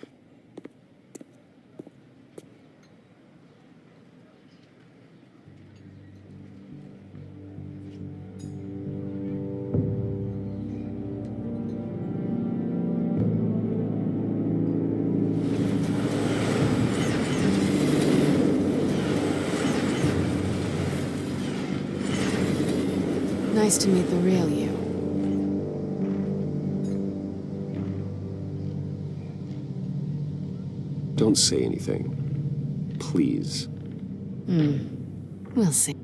Nice to meet the real you. Don't say anything. Please. We'll see.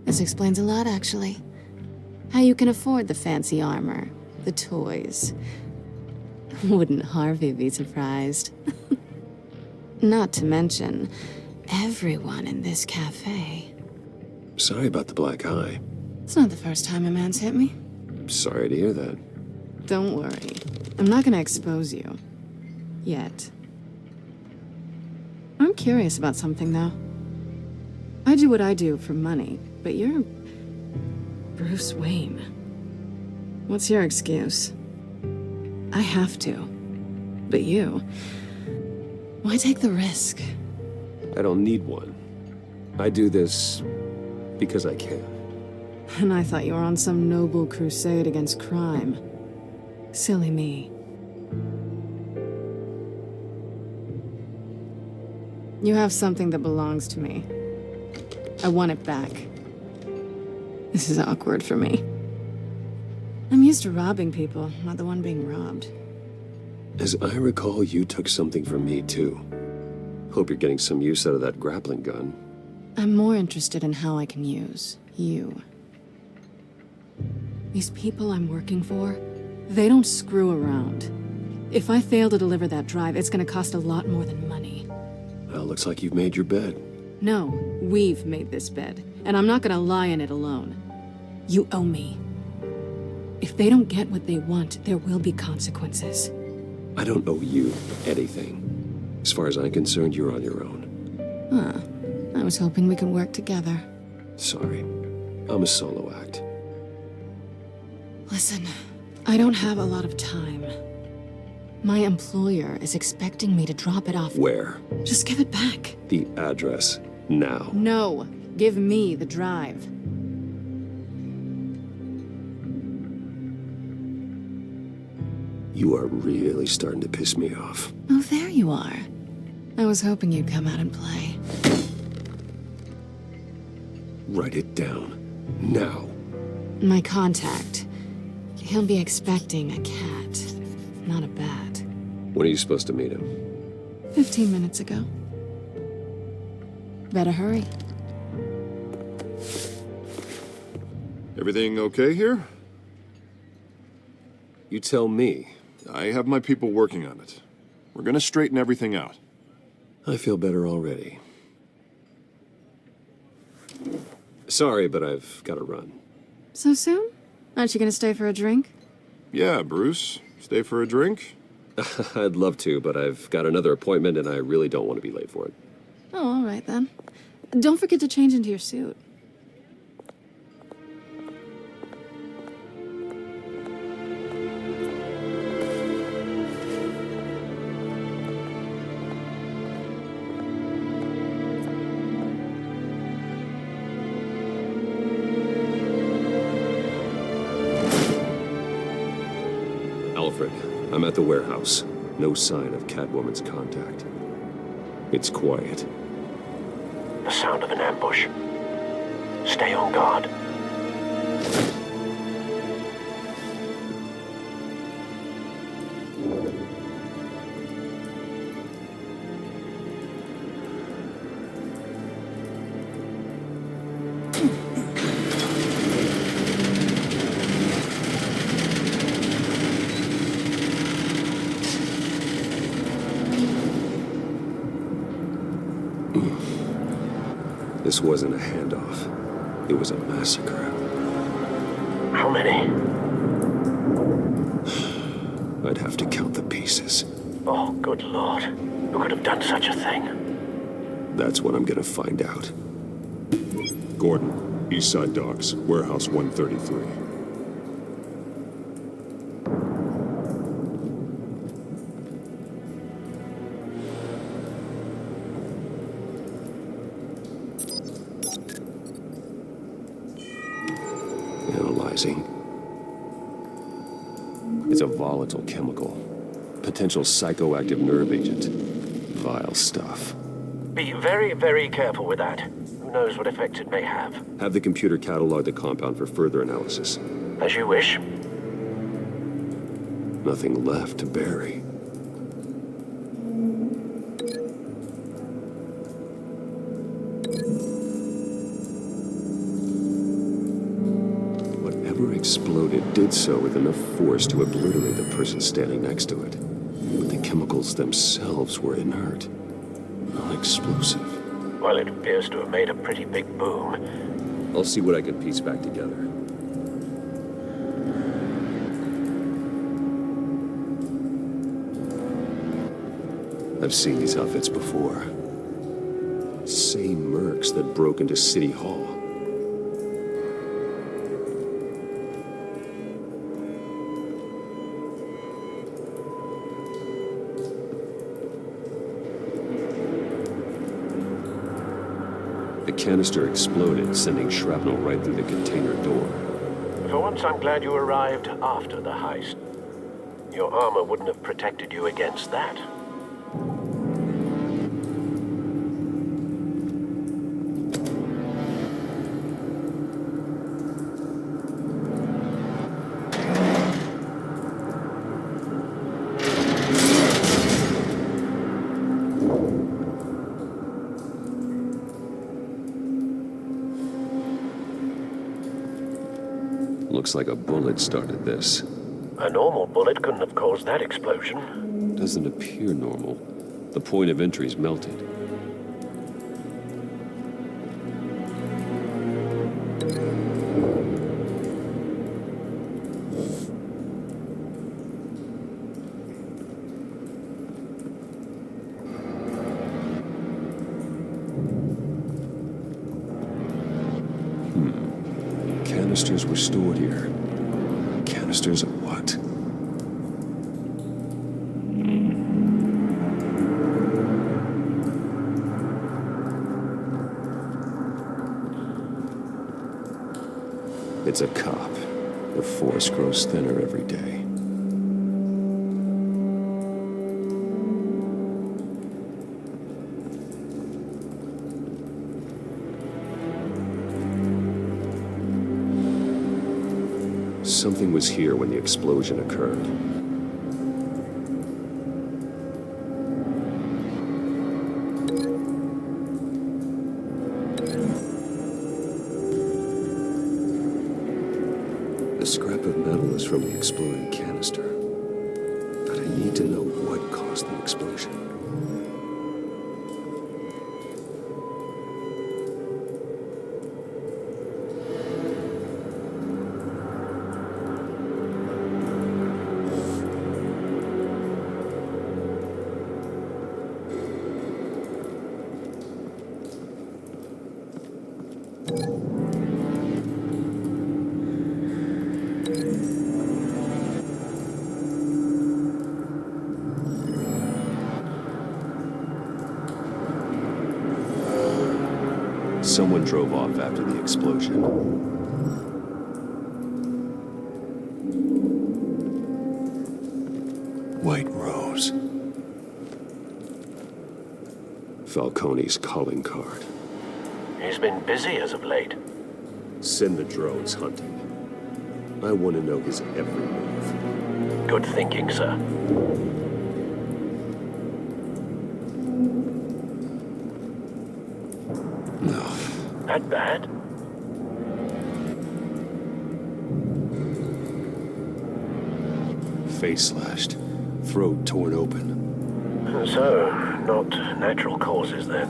This explains a lot, actually. How you can afford the fancy armor, the toys. Wouldn't Harvey be surprised? Not to mention, everyone in this cafe. Sorry about the black eye. It's not the first time a man's hit me. Sorry to hear that. Don't worry. I'm not gonna expose you. Yet. I'm curious about something, though. I do what I do for money, but you're Bruce Wayne. What's your excuse? I have to. But you... why take the risk? I don't need one. I do this because I can. And I thought you were on some noble crusade against crime. Silly me. You have something that belongs to me. I want it back. This is awkward for me. I'm used to robbing people, not the one being robbed. As I recall, you took something from me, too. Hope you're getting some use out of that grappling gun. I'm more interested in how I can use you. These people I'm working for, they don't screw around. If I fail to deliver that drive, it's gonna cost a lot more than money. Well, looks like you've made your bed. No, we've made this bed, and I'm not gonna lie in it alone. You owe me. If they don't get what they want, there will be consequences. I don't owe you anything. As far as I'm concerned, you're on your own. Huh. I was hoping we could work together. Sorry. I'm a solo act. Listen, I don't have a lot of time. My employer is expecting me to drop it off. Where? Just give it back. The address. Now. No. Give me the drive. You are really starting to piss me off. Oh, there you are. I was hoping you'd come out and play. Write it down. Now. My contact. He'll be expecting a cat, not a bat. When are you supposed to meet him? 15 minutes ago. Better hurry. Everything okay here? You tell me. I have my people working on it. We're gonna straighten everything out. I feel better already. Sorry, but I've got to run. So soon? Aren't you gonna stay for a drink? Yeah, Bruce. Stay for a drink? I'd love to, but I've got another appointment and I really don't want to be late for it. Oh, all right then. Don't forget to change into your suit. Alfred, I'm at the warehouse. No sign of Catwoman's contact. It's quiet. The sound of an ambush. Stay on guard. This wasn't a handoff. It was a massacre. How many? I'd have to count the pieces. Oh, good Lord. Who could have done such a thing? That's what I'm gonna find out. Gordon, East Side Docks, Warehouse 133. Analyzing. It's a volatile chemical. Potential psychoactive nerve agent. Vile stuff. Be very, very careful with that. Who knows what effects it may have. Have the computer catalog the compound for further analysis. As you wish. Nothing left to bury. Whatever exploded did so with enough force to obliterate the person standing next to it. But the chemicals themselves were inert, non-explosive. Well, it appears to have made a pretty big boom. I'll see what I can piece back together. I've seen these outfits before. Same mercs that broke into City Hall. The canister exploded, sending shrapnel right through the container door. For once, I'm glad you arrived after the heist. Your armor wouldn't have protected you against that. Looks like a bullet started this. A normal bullet couldn't have caused that explosion. Doesn't appear normal. The point of entry's melted. Canisters were stored here. Canisters of what? It's a cop. The force grows thinner every day. Something was here when the explosion occurred. The scrap of metal is from the exploding canister. But I need to know what caused the explosion. Someone drove off after the explosion. White Rose. Falcone's calling card. He's been busy as of late. Send the drones hunting. I want to know his every move. Good thinking, sir. No. That bad? Face slashed. Throat torn open. So, not natural causes then.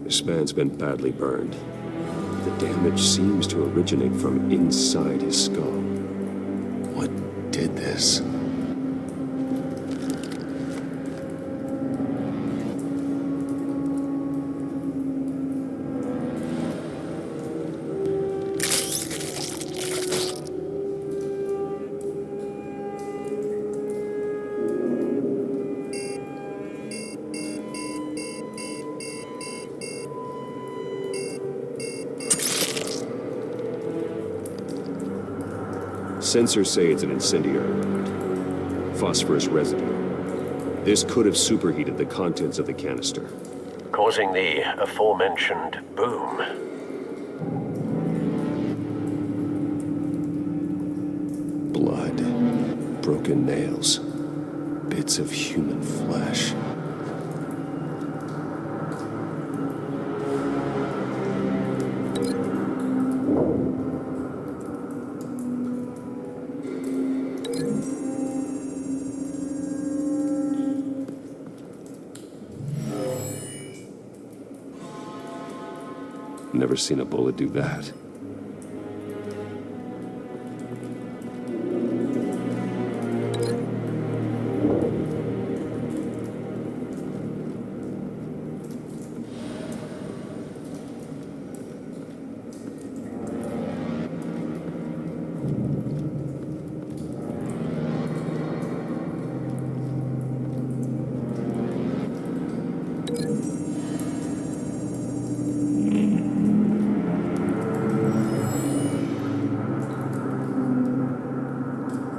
This man's been badly burned. The damage seems to originate from inside his skull. What did this? Sensors say it's an incendiary liquid. Phosphorus residue. This could have superheated the contents of the canister, causing the aforementioned boom. Blood, broken nails, bits of human flesh. Never seen a bullet do that.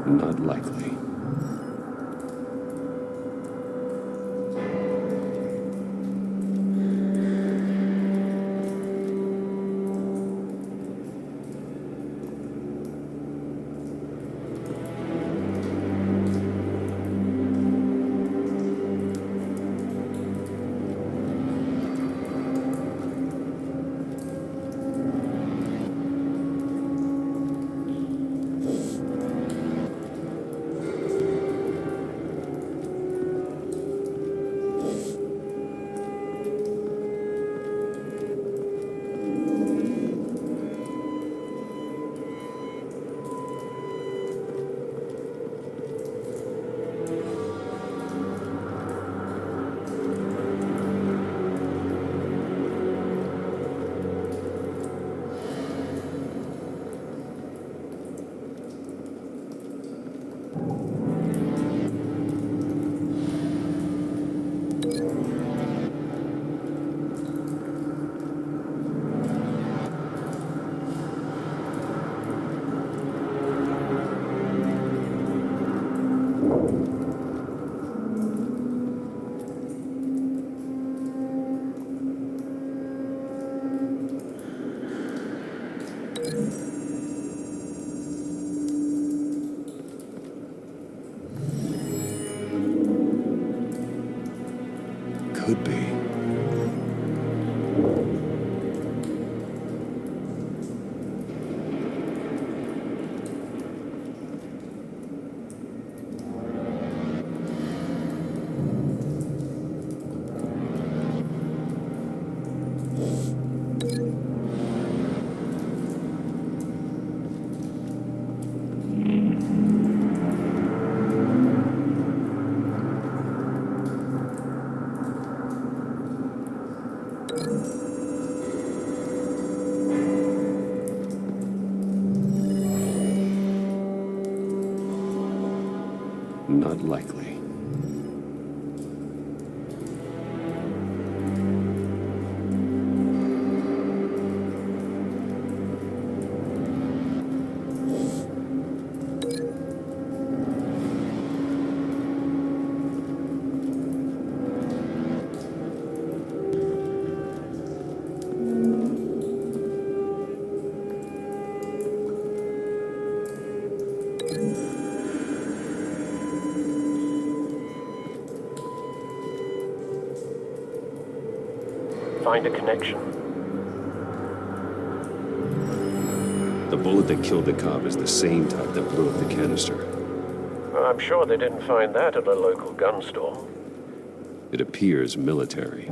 Not likely. Could be. Not likely. Find a connection. The bullet that killed the cop is the same type that blew up the canister. Well, I'm sure they didn't find that at a local gun store. It appears military.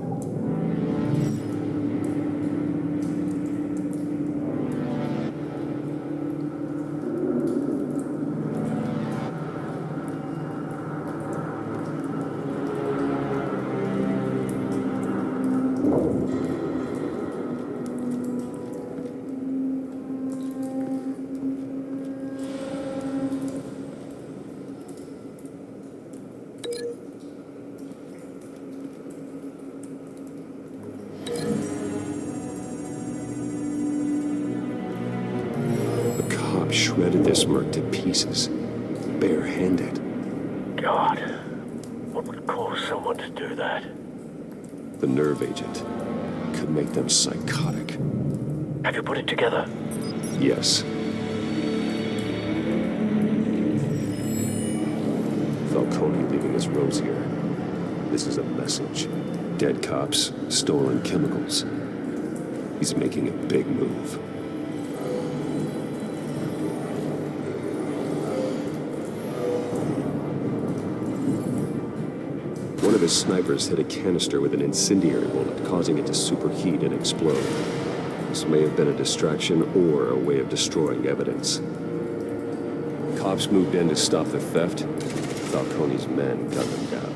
shredded this merc to pieces, barehanded. God, what would cause someone to do that? The nerve agent could make them psychotic. Have you put it together? Yes. Falcone leaving his rose here. This is a message. Dead cops, stolen chemicals. He's making a big move. One of his snipers hit a canister with an incendiary bullet, causing it to superheat and explode. This may have been a distraction or a way of destroying evidence. Cops moved in to stop the theft. Falcone's men gunned them down.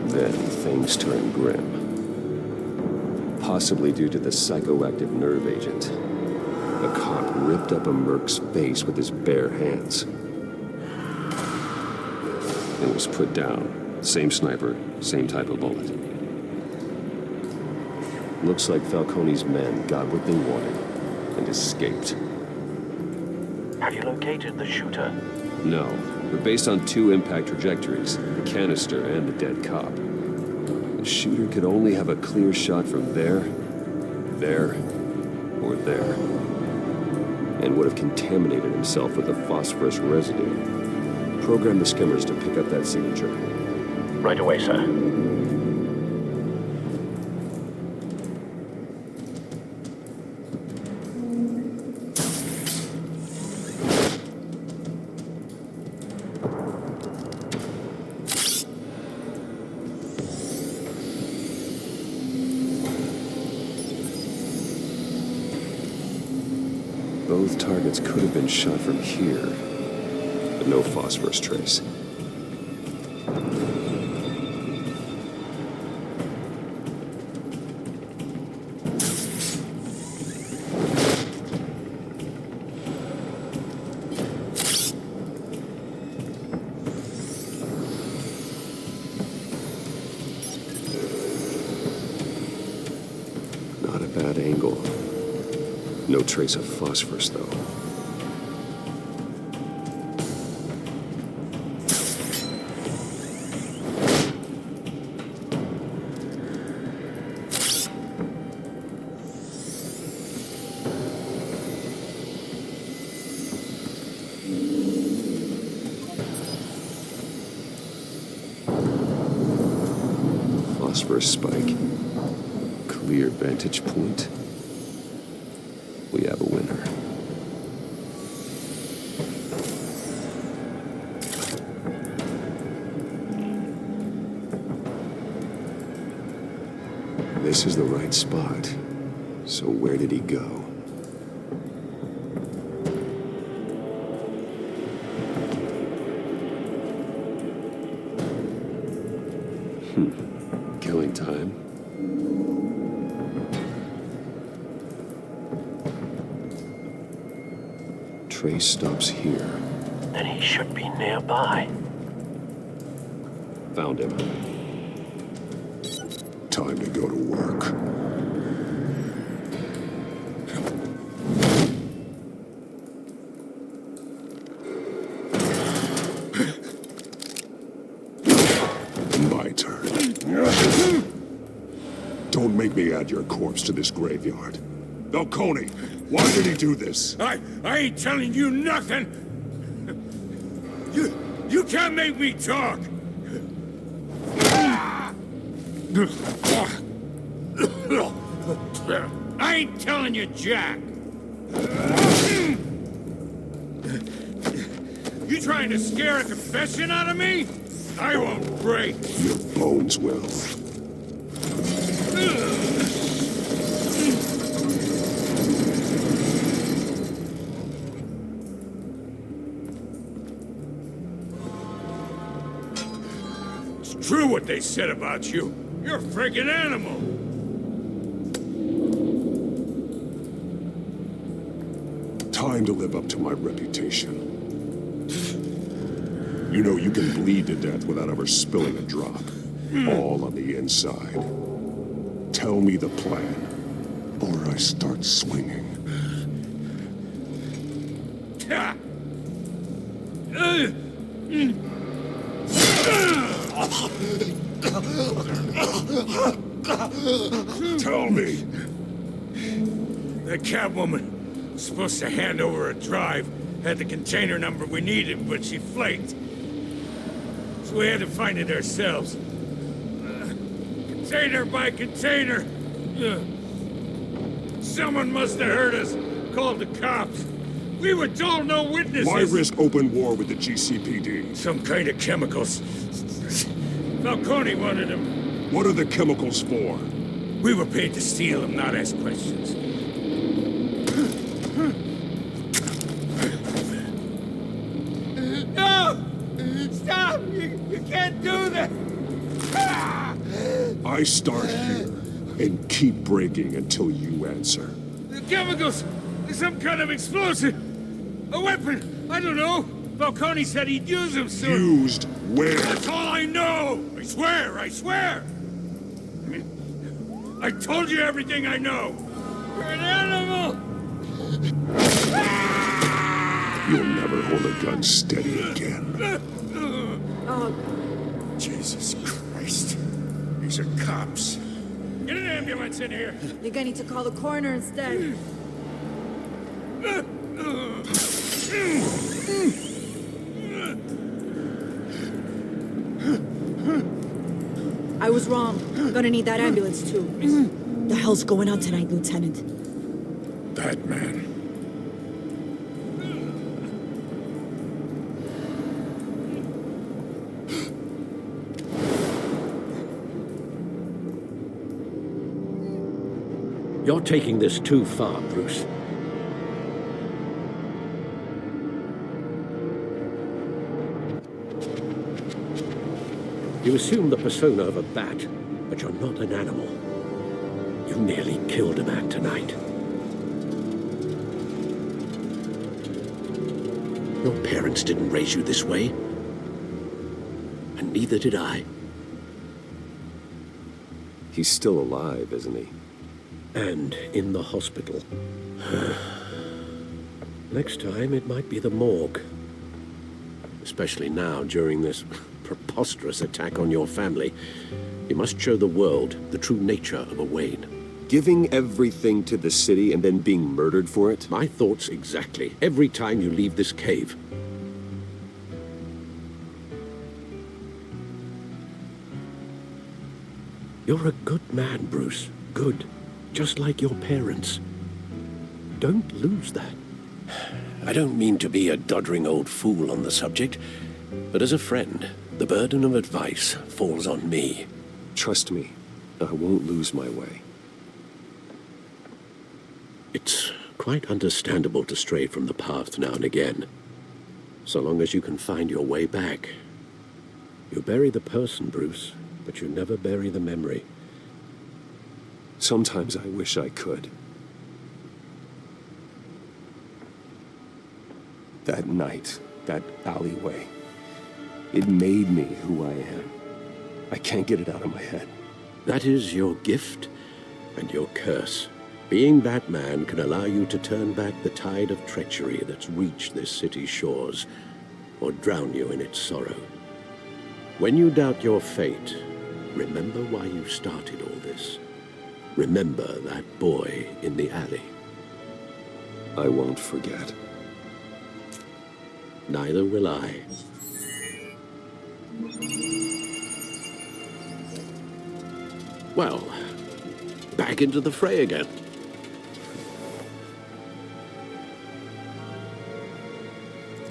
Then things turned grim. Possibly due to the psychoactive nerve agent. A cop ripped up a merc's face with his bare hands. It was put down. Same sniper, same type of bullet. Looks like Falcone's men got what they wanted and escaped. Have you located the shooter? No, but based on 2 impact trajectories, the canister and the dead cop, the shooter could only have a clear shot from there, or there, and would have contaminated himself with the phosphorus residue. Program the skimmers to pick up that signature. Right away, sir. Both targets could have been shot from here, but no phosphorus trace. Not a bad angle. No trace of phosphorus, though. Phosphorus spike. Clear vantage point. We have a winner. This is the right spot. So where did he go? Killing time. Trace stops here. Then he should be nearby. Found him. Time to go to work. My turn. Don't make me add your corpse to this graveyard. Falcone, why did he do this? I ain't telling you nothing! You can't make me talk! I ain't telling you jack! You trying to scare a confession out of me? I won't break! Your bones will. True what they said about you. You're a freaking animal. Time to live up to my reputation. You know you can bleed to death without ever spilling a drop. All on the inside. Tell me the plan. or I start swinging. Tell me. The Catwoman was supposed to hand over a drive, had the container number we needed, but she flaked. So we had to find it ourselves. Container by container. Someone must have heard us, called the cops. We were told no witnesses. Why risk open war with the GCPD? Some kind of chemicals. Falcone wanted them. What are the chemicals for? We were paid to steal them, not ask questions. No! Stop! You can't do that! I start here and keep breaking until you answer. The chemicals! Some kind of explosive! A weapon! I don't know! Falcone said he'd use them soon. Used where? That's all I know! I swear! I swear! I told you everything I know! You're an animal! You'll never hold a gun steady again. Oh, Jesus Christ. These are cops. Get an ambulance in here! You're gonna need to call the coroner instead. I was wrong. Gonna need that ambulance too. The hell's going on tonight, Lieutenant? That man. You're taking this too far, Bruce. You assume the persona of a bat, but you're not an animal. You nearly killed a man tonight. Your parents didn't raise you this way, and neither did I. He's still alive, isn't he? And in the hospital. Next time, it might be the morgue. Especially now, during this preposterous attack on your family. You must show the world the true nature of a Wayne. Giving everything to the city and then being murdered for it? My thoughts exactly. Every time you leave this cave. You're a good man, Bruce. Good. Just like your parents. Don't lose that. I don't mean to be a doddering old fool on the subject, but as a friend, the burden of advice falls on me. Trust me, I won't lose my way. It's quite understandable to stray from the path now and again, so long as you can find your way back. You bury the person, Bruce, but you never bury the memory. Sometimes I wish I could. That night, that alleyway, it made me who I am. I can't get it out of my head. That is your gift and your curse. Being that man can allow you to turn back the tide of treachery that's reached this city's shores, or drown you in its sorrow. When you doubt your fate, remember why you started all this. Remember that boy in the alley. I won't forget. Neither will I. Well, back into the fray again.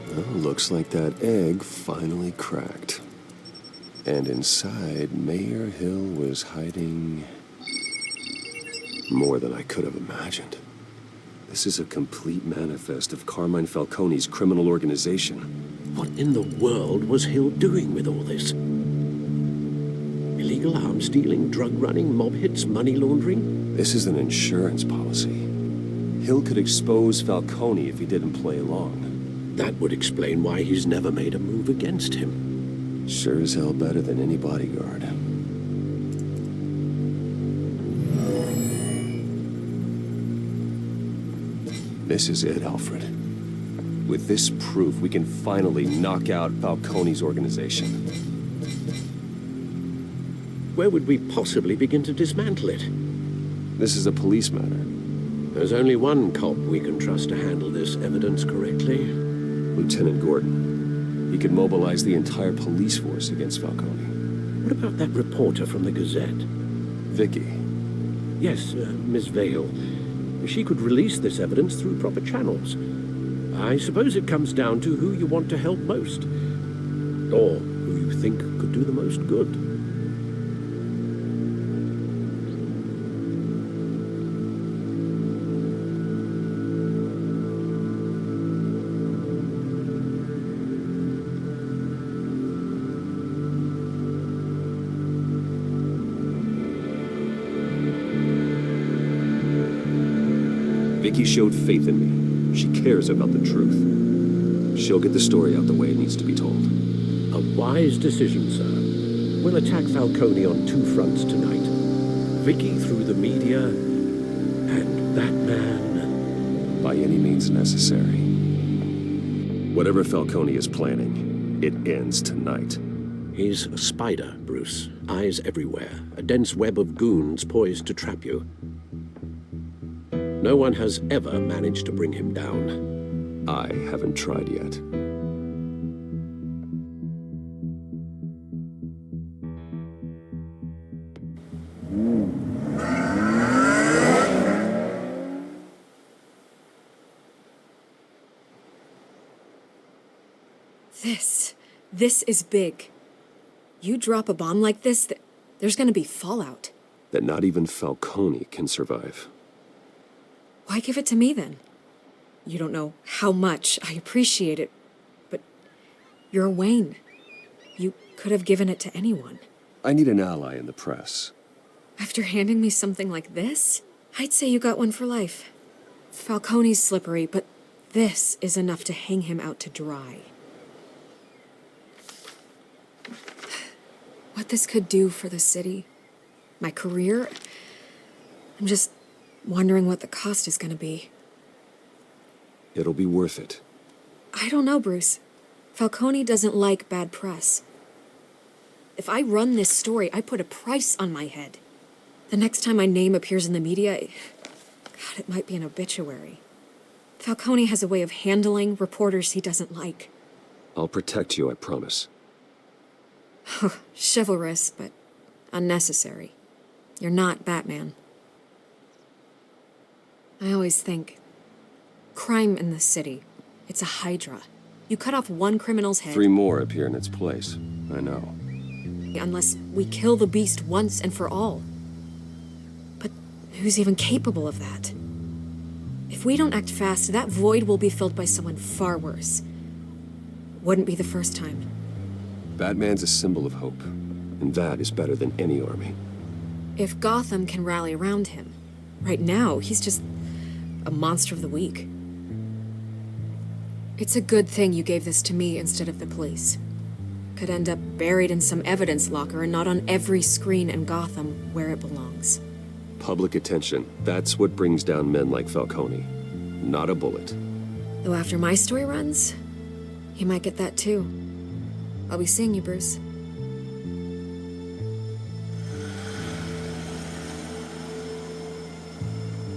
Well, looks like that egg finally cracked. And inside, Mayor Hill was hiding more than I could have imagined. This is a complete manifest of Carmine Falcone's criminal organization. What in the world was Hill doing with all this? Illegal arms dealing, drug running, mob hits, money laundering? This is an insurance policy. Hill could expose Falcone if he didn't play along. That would explain why he's never made a move against him. Sure as hell better than any bodyguard. This is it, Alfred. With this proof, we can finally knock out Falcone's organization. Where would we possibly begin to dismantle it? This is a police matter. There's only one cop we can trust to handle this evidence correctly. Lieutenant Gordon. He could mobilize the entire police force against Falcone. What about that reporter from the Gazette? Vicky. Yes, Miss Vale. She could release this evidence through proper channels. I suppose it comes down to who you want to help most. Or who you think could do the most good. Vicky showed faith in me. She cares about the truth. She'll get the story out the way it needs to be told. A wise decision, sir. We'll attack Falcone on two fronts tonight. Vicky through the media, and that man... by any means necessary. Whatever Falcone is planning, it ends tonight. He's a spider, Bruce. Eyes everywhere. A dense web of goons poised to trap you. No one has ever managed to bring him down. I haven't tried yet. This is big. You drop a bomb like this, there's gonna be fallout. That not even Falcone can survive. Why give it to me, then? You don't know how much I appreciate it, but you're Wayne. You could have given it to anyone. I need an ally in the press. After handing me something like this, I'd say you got one for life. Falcone's slippery, but this is enough to hang him out to dry. What this could do for the city, my career, I'm just wondering what the cost is gonna be. It'll be worth it. I don't know, Bruce. Falcone doesn't like bad press. If I run this story, I put a price on my head. The next time my name appears in the media, God, it might be an obituary. Falcone has a way of handling reporters he doesn't like. I'll protect you, I promise. Chivalrous, but unnecessary. You're not Batman. I always think, crime in the city, it's a hydra. You cut off one criminal's head... 3 more appear in its place. I know. Unless we kill the beast once and for all. But who's even capable of that? If we don't act fast, that void will be filled by someone far worse. Wouldn't be the first time. Batman's a symbol of hope, and that is better than any army. If Gotham can rally around him, right now, he's just a monster of the week. It's a good thing you gave this to me instead of the police. Could end up buried in some evidence locker and not on every screen in Gotham where it belongs. Public attention, that's what brings down men like Falcone. Not a bullet. Though after my story runs, he might get that too. I'll be seeing you, Bruce.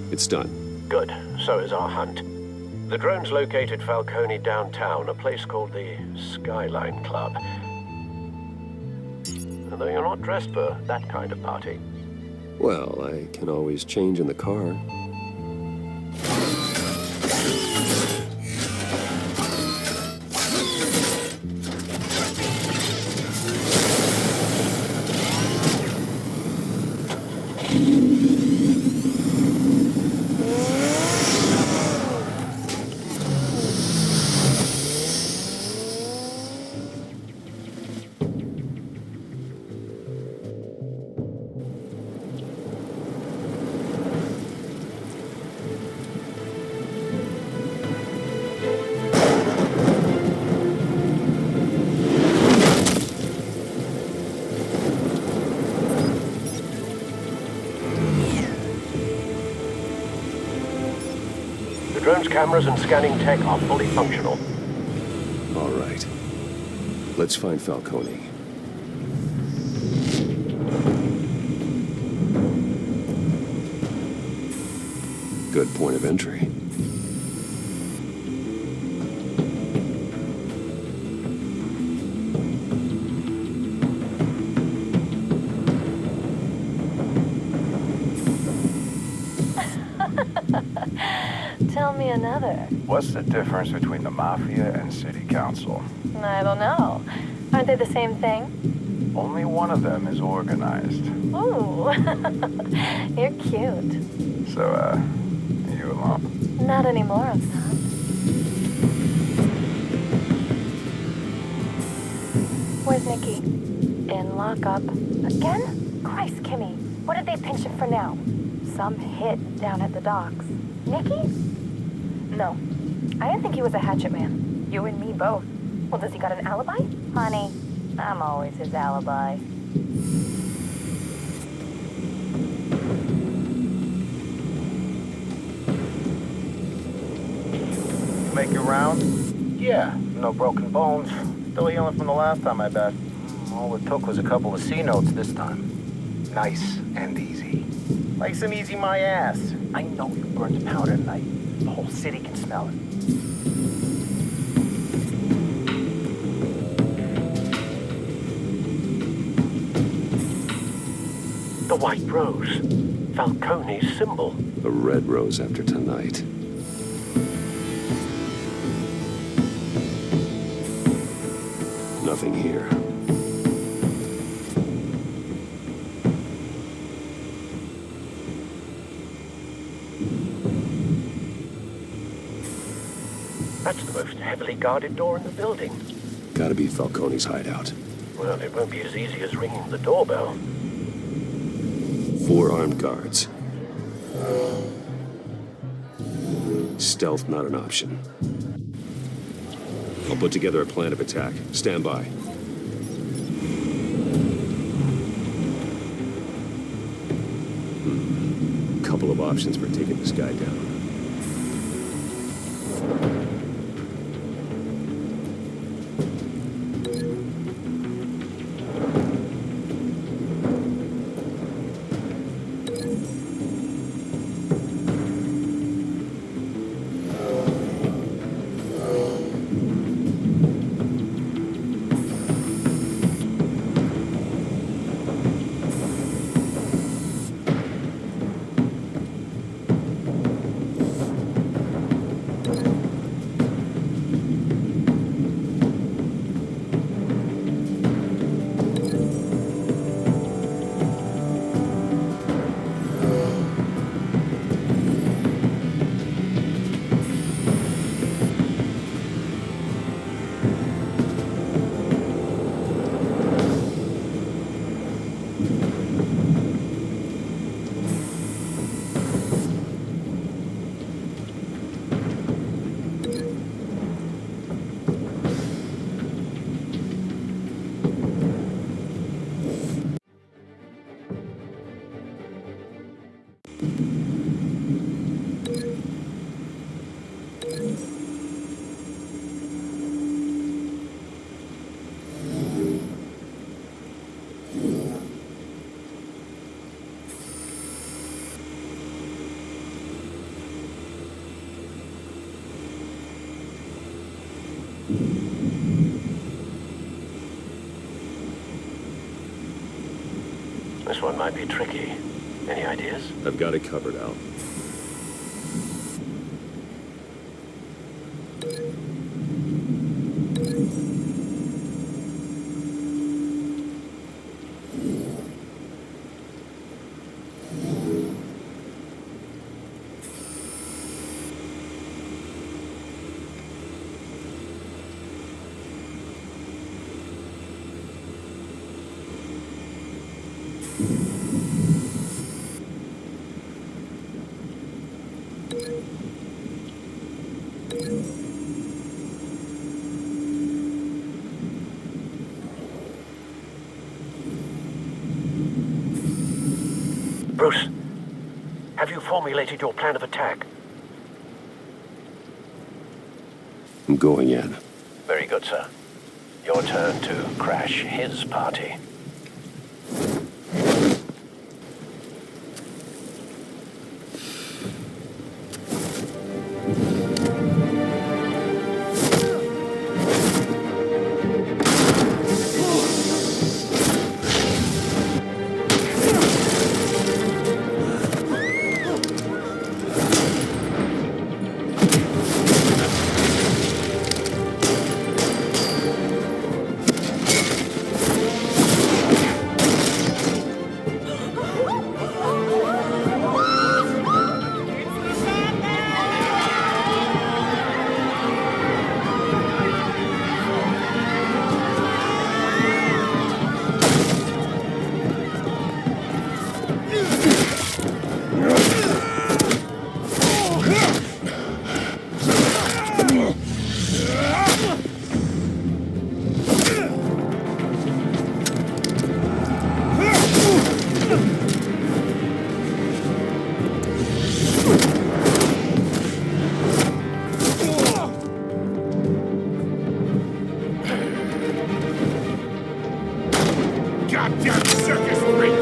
It's done. Good. So is our hunt. The drone's located Falcone downtown, a place called the Skyline Club. Although you're not dressed for that kind of party. Well, I can always change in the car. drone's cameras and scanning tech are fully functional. All right. Let's find Falcone. Good point of entry. Tell me another. What's the difference between the Mafia and City Council? I don't know. Aren't they the same thing? Only one of them is organized. Ooh, you're cute. So, you alone? Not anymore, I'm not. Where's Nikki? In lockup. Again? Christ, Kimmy. What did they pinch him for now? Some hit down at the docks. Nikki? No. I didn't think he was a hatchet man. You and me both. Well, does he got an alibi? Honey, I'm always his alibi. Make your round? Yeah, no broken bones. Still healing from the last time, I bet. All it took was a couple of C notes this time. Nice and easy. Nice and easy my ass. I know you burned powder tonight. The whole city can smell it. The white rose. Falcone's symbol. A red rose after tonight. Nothing here. That's the most heavily guarded door in the building. Gotta be Falcone's hideout. Well, it won't be as easy as ringing the doorbell. 4 armed guards. Stealth not an option. I'll put together a plan of attack. Stand by. Couple of options for taking this guy down. This one might be tricky. Any ideas? I've got it covered, Al. Bruce, have you formulated your plan of attack? I'm going in. Very good, sir. Your turn to crash his party. Goddamn circus freak!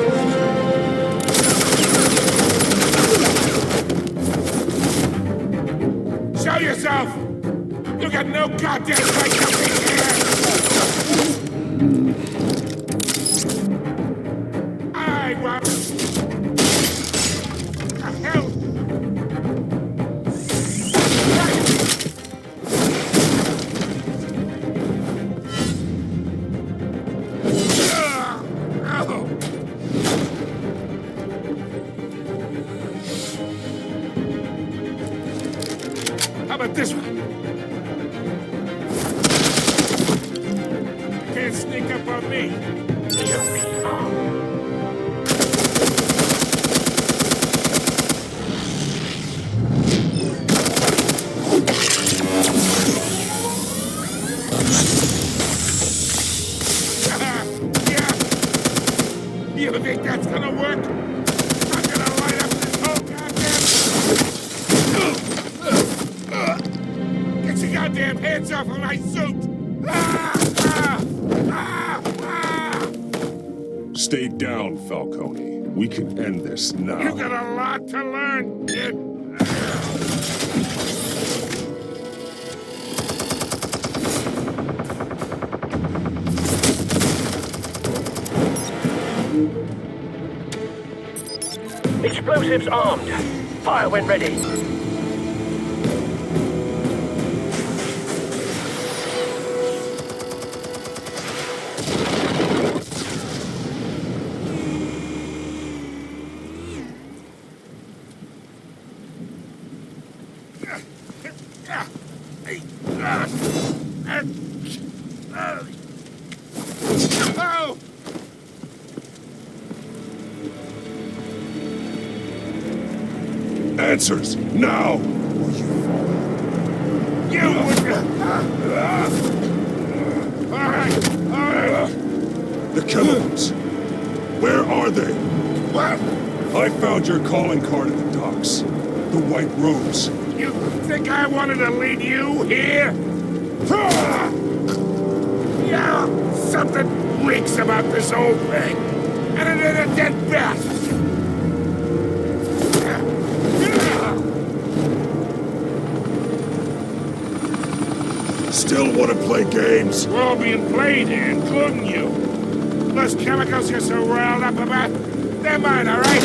Show yourself! You got no goddamn right to be here! I want... The hell? How about this one? Can't sneak up on me. You think that's gonna work? I'm gonna light up this whole goddamn... Get your goddamn hands off of my suit! Stay down, Falcone. We can end this now. You got a lot to learn, kid. Explosives armed. Fire when ready. Oh! Answers, now! You would... All right. The chemicals. Where are they? What? I found your calling card at the docks. The White Rose. You think I wanted to lead you here? Yeah, something reeks about this whole thing. And it is a dead bat. Still want to play games? We're all being played here, including you. Those chemicals you're so riled up about, they're mine, all right?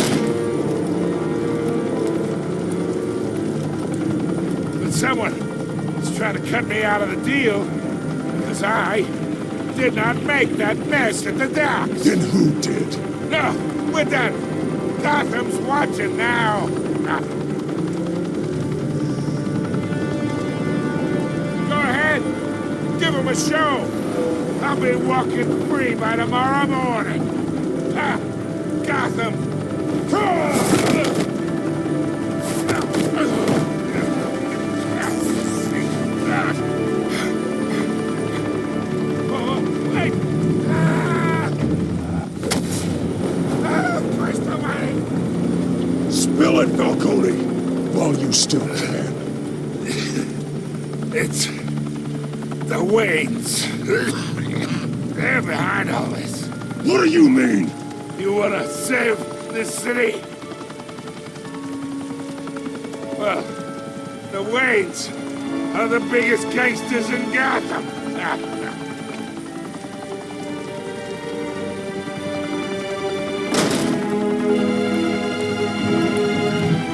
But someone is trying to cut me out of the deal because I did not make that mess at the docks. Then who did? No, we're done. Gotham's watching now. Give him a show. I'll be walking free by tomorrow morning. Gotham. Wait. Christ almighty. Spill it, Falcone, while you still can. It's The Waynes. They're behind all this. What do you mean? You want to save this city? Well, the Waynes are the biggest gangsters in Gotham.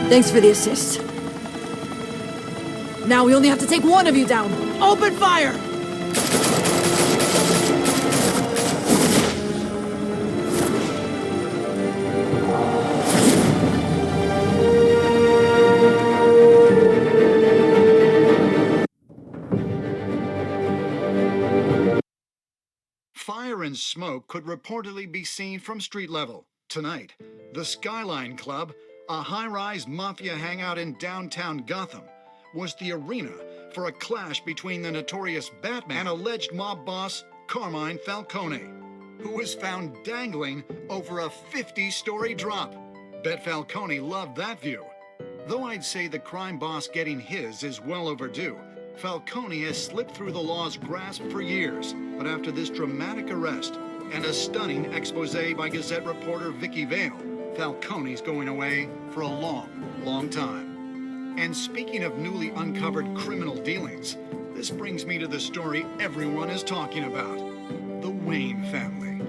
Thanks for the assist. Now we only have to take one of you down. Open fire! Fire and smoke could reportedly be seen from street level. Tonight, the Skyline Club, a high-rise mafia hangout in downtown Gotham, was the arena for a clash between the notorious Batman and alleged mob boss Carmine Falcone, who was found dangling over a 50-story drop. Bet Falcone loved that view. Though I'd say the crime boss getting his is well overdue, Falcone has slipped through the law's grasp for years, but after this dramatic arrest and a stunning expose by Gazette reporter Vicky Vale, Falcone's going away for a long, long time. And speaking of newly uncovered criminal dealings, this brings me to the story everyone is talking about: the Wayne family.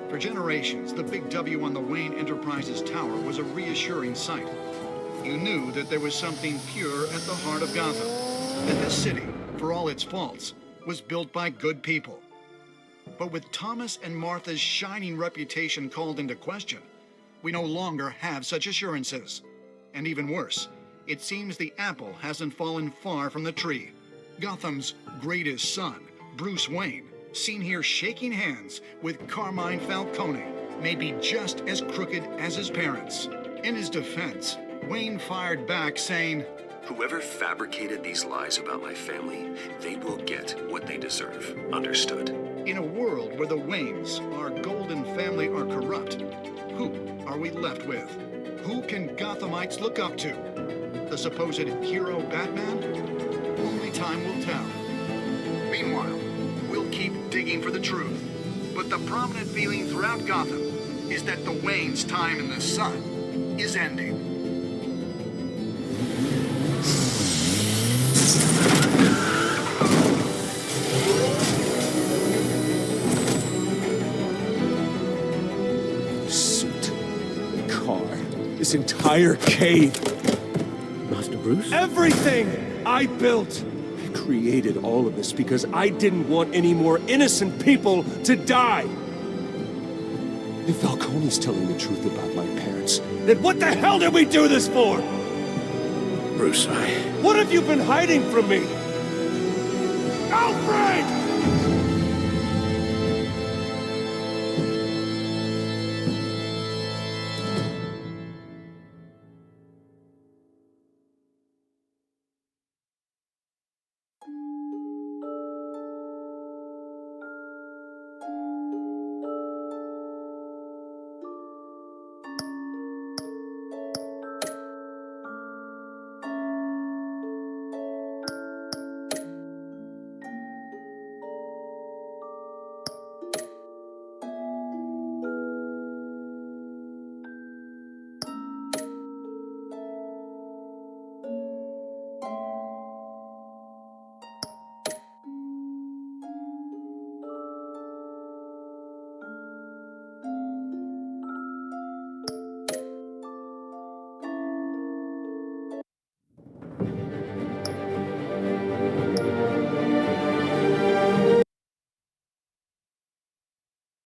For generations, the big W on the Wayne Enterprises Tower was a reassuring sight. You knew that there was something pure at the heart of Gotham, that this city, for all its faults, was built by good people. But with Thomas and Martha's shining reputation called into question, we no longer have such assurances. And even worse, it seems the apple hasn't fallen far from the tree. Gotham's greatest son, Bruce Wayne, seen here shaking hands with Carmine Falcone, may be just as crooked as his parents. In his defense, Wayne fired back saying, "Whoever fabricated these lies about my family, they will get what they deserve. Understood?" In a world where the Waynes, our golden family, are corrupt, who are we left with? Who can Gothamites look up to? The supposed hero Batman? Only time will tell. Meanwhile, we'll keep digging for the truth. But the prominent feeling throughout Gotham is that the Waynes' time in the sun is ending. This entire cave. Master Bruce? Everything I built. I created all of this because I didn't want any more innocent people to die. If Falcone's telling the truth about my parents, then what the hell did we do this for? Bruce, What have you been hiding from me? Alfred!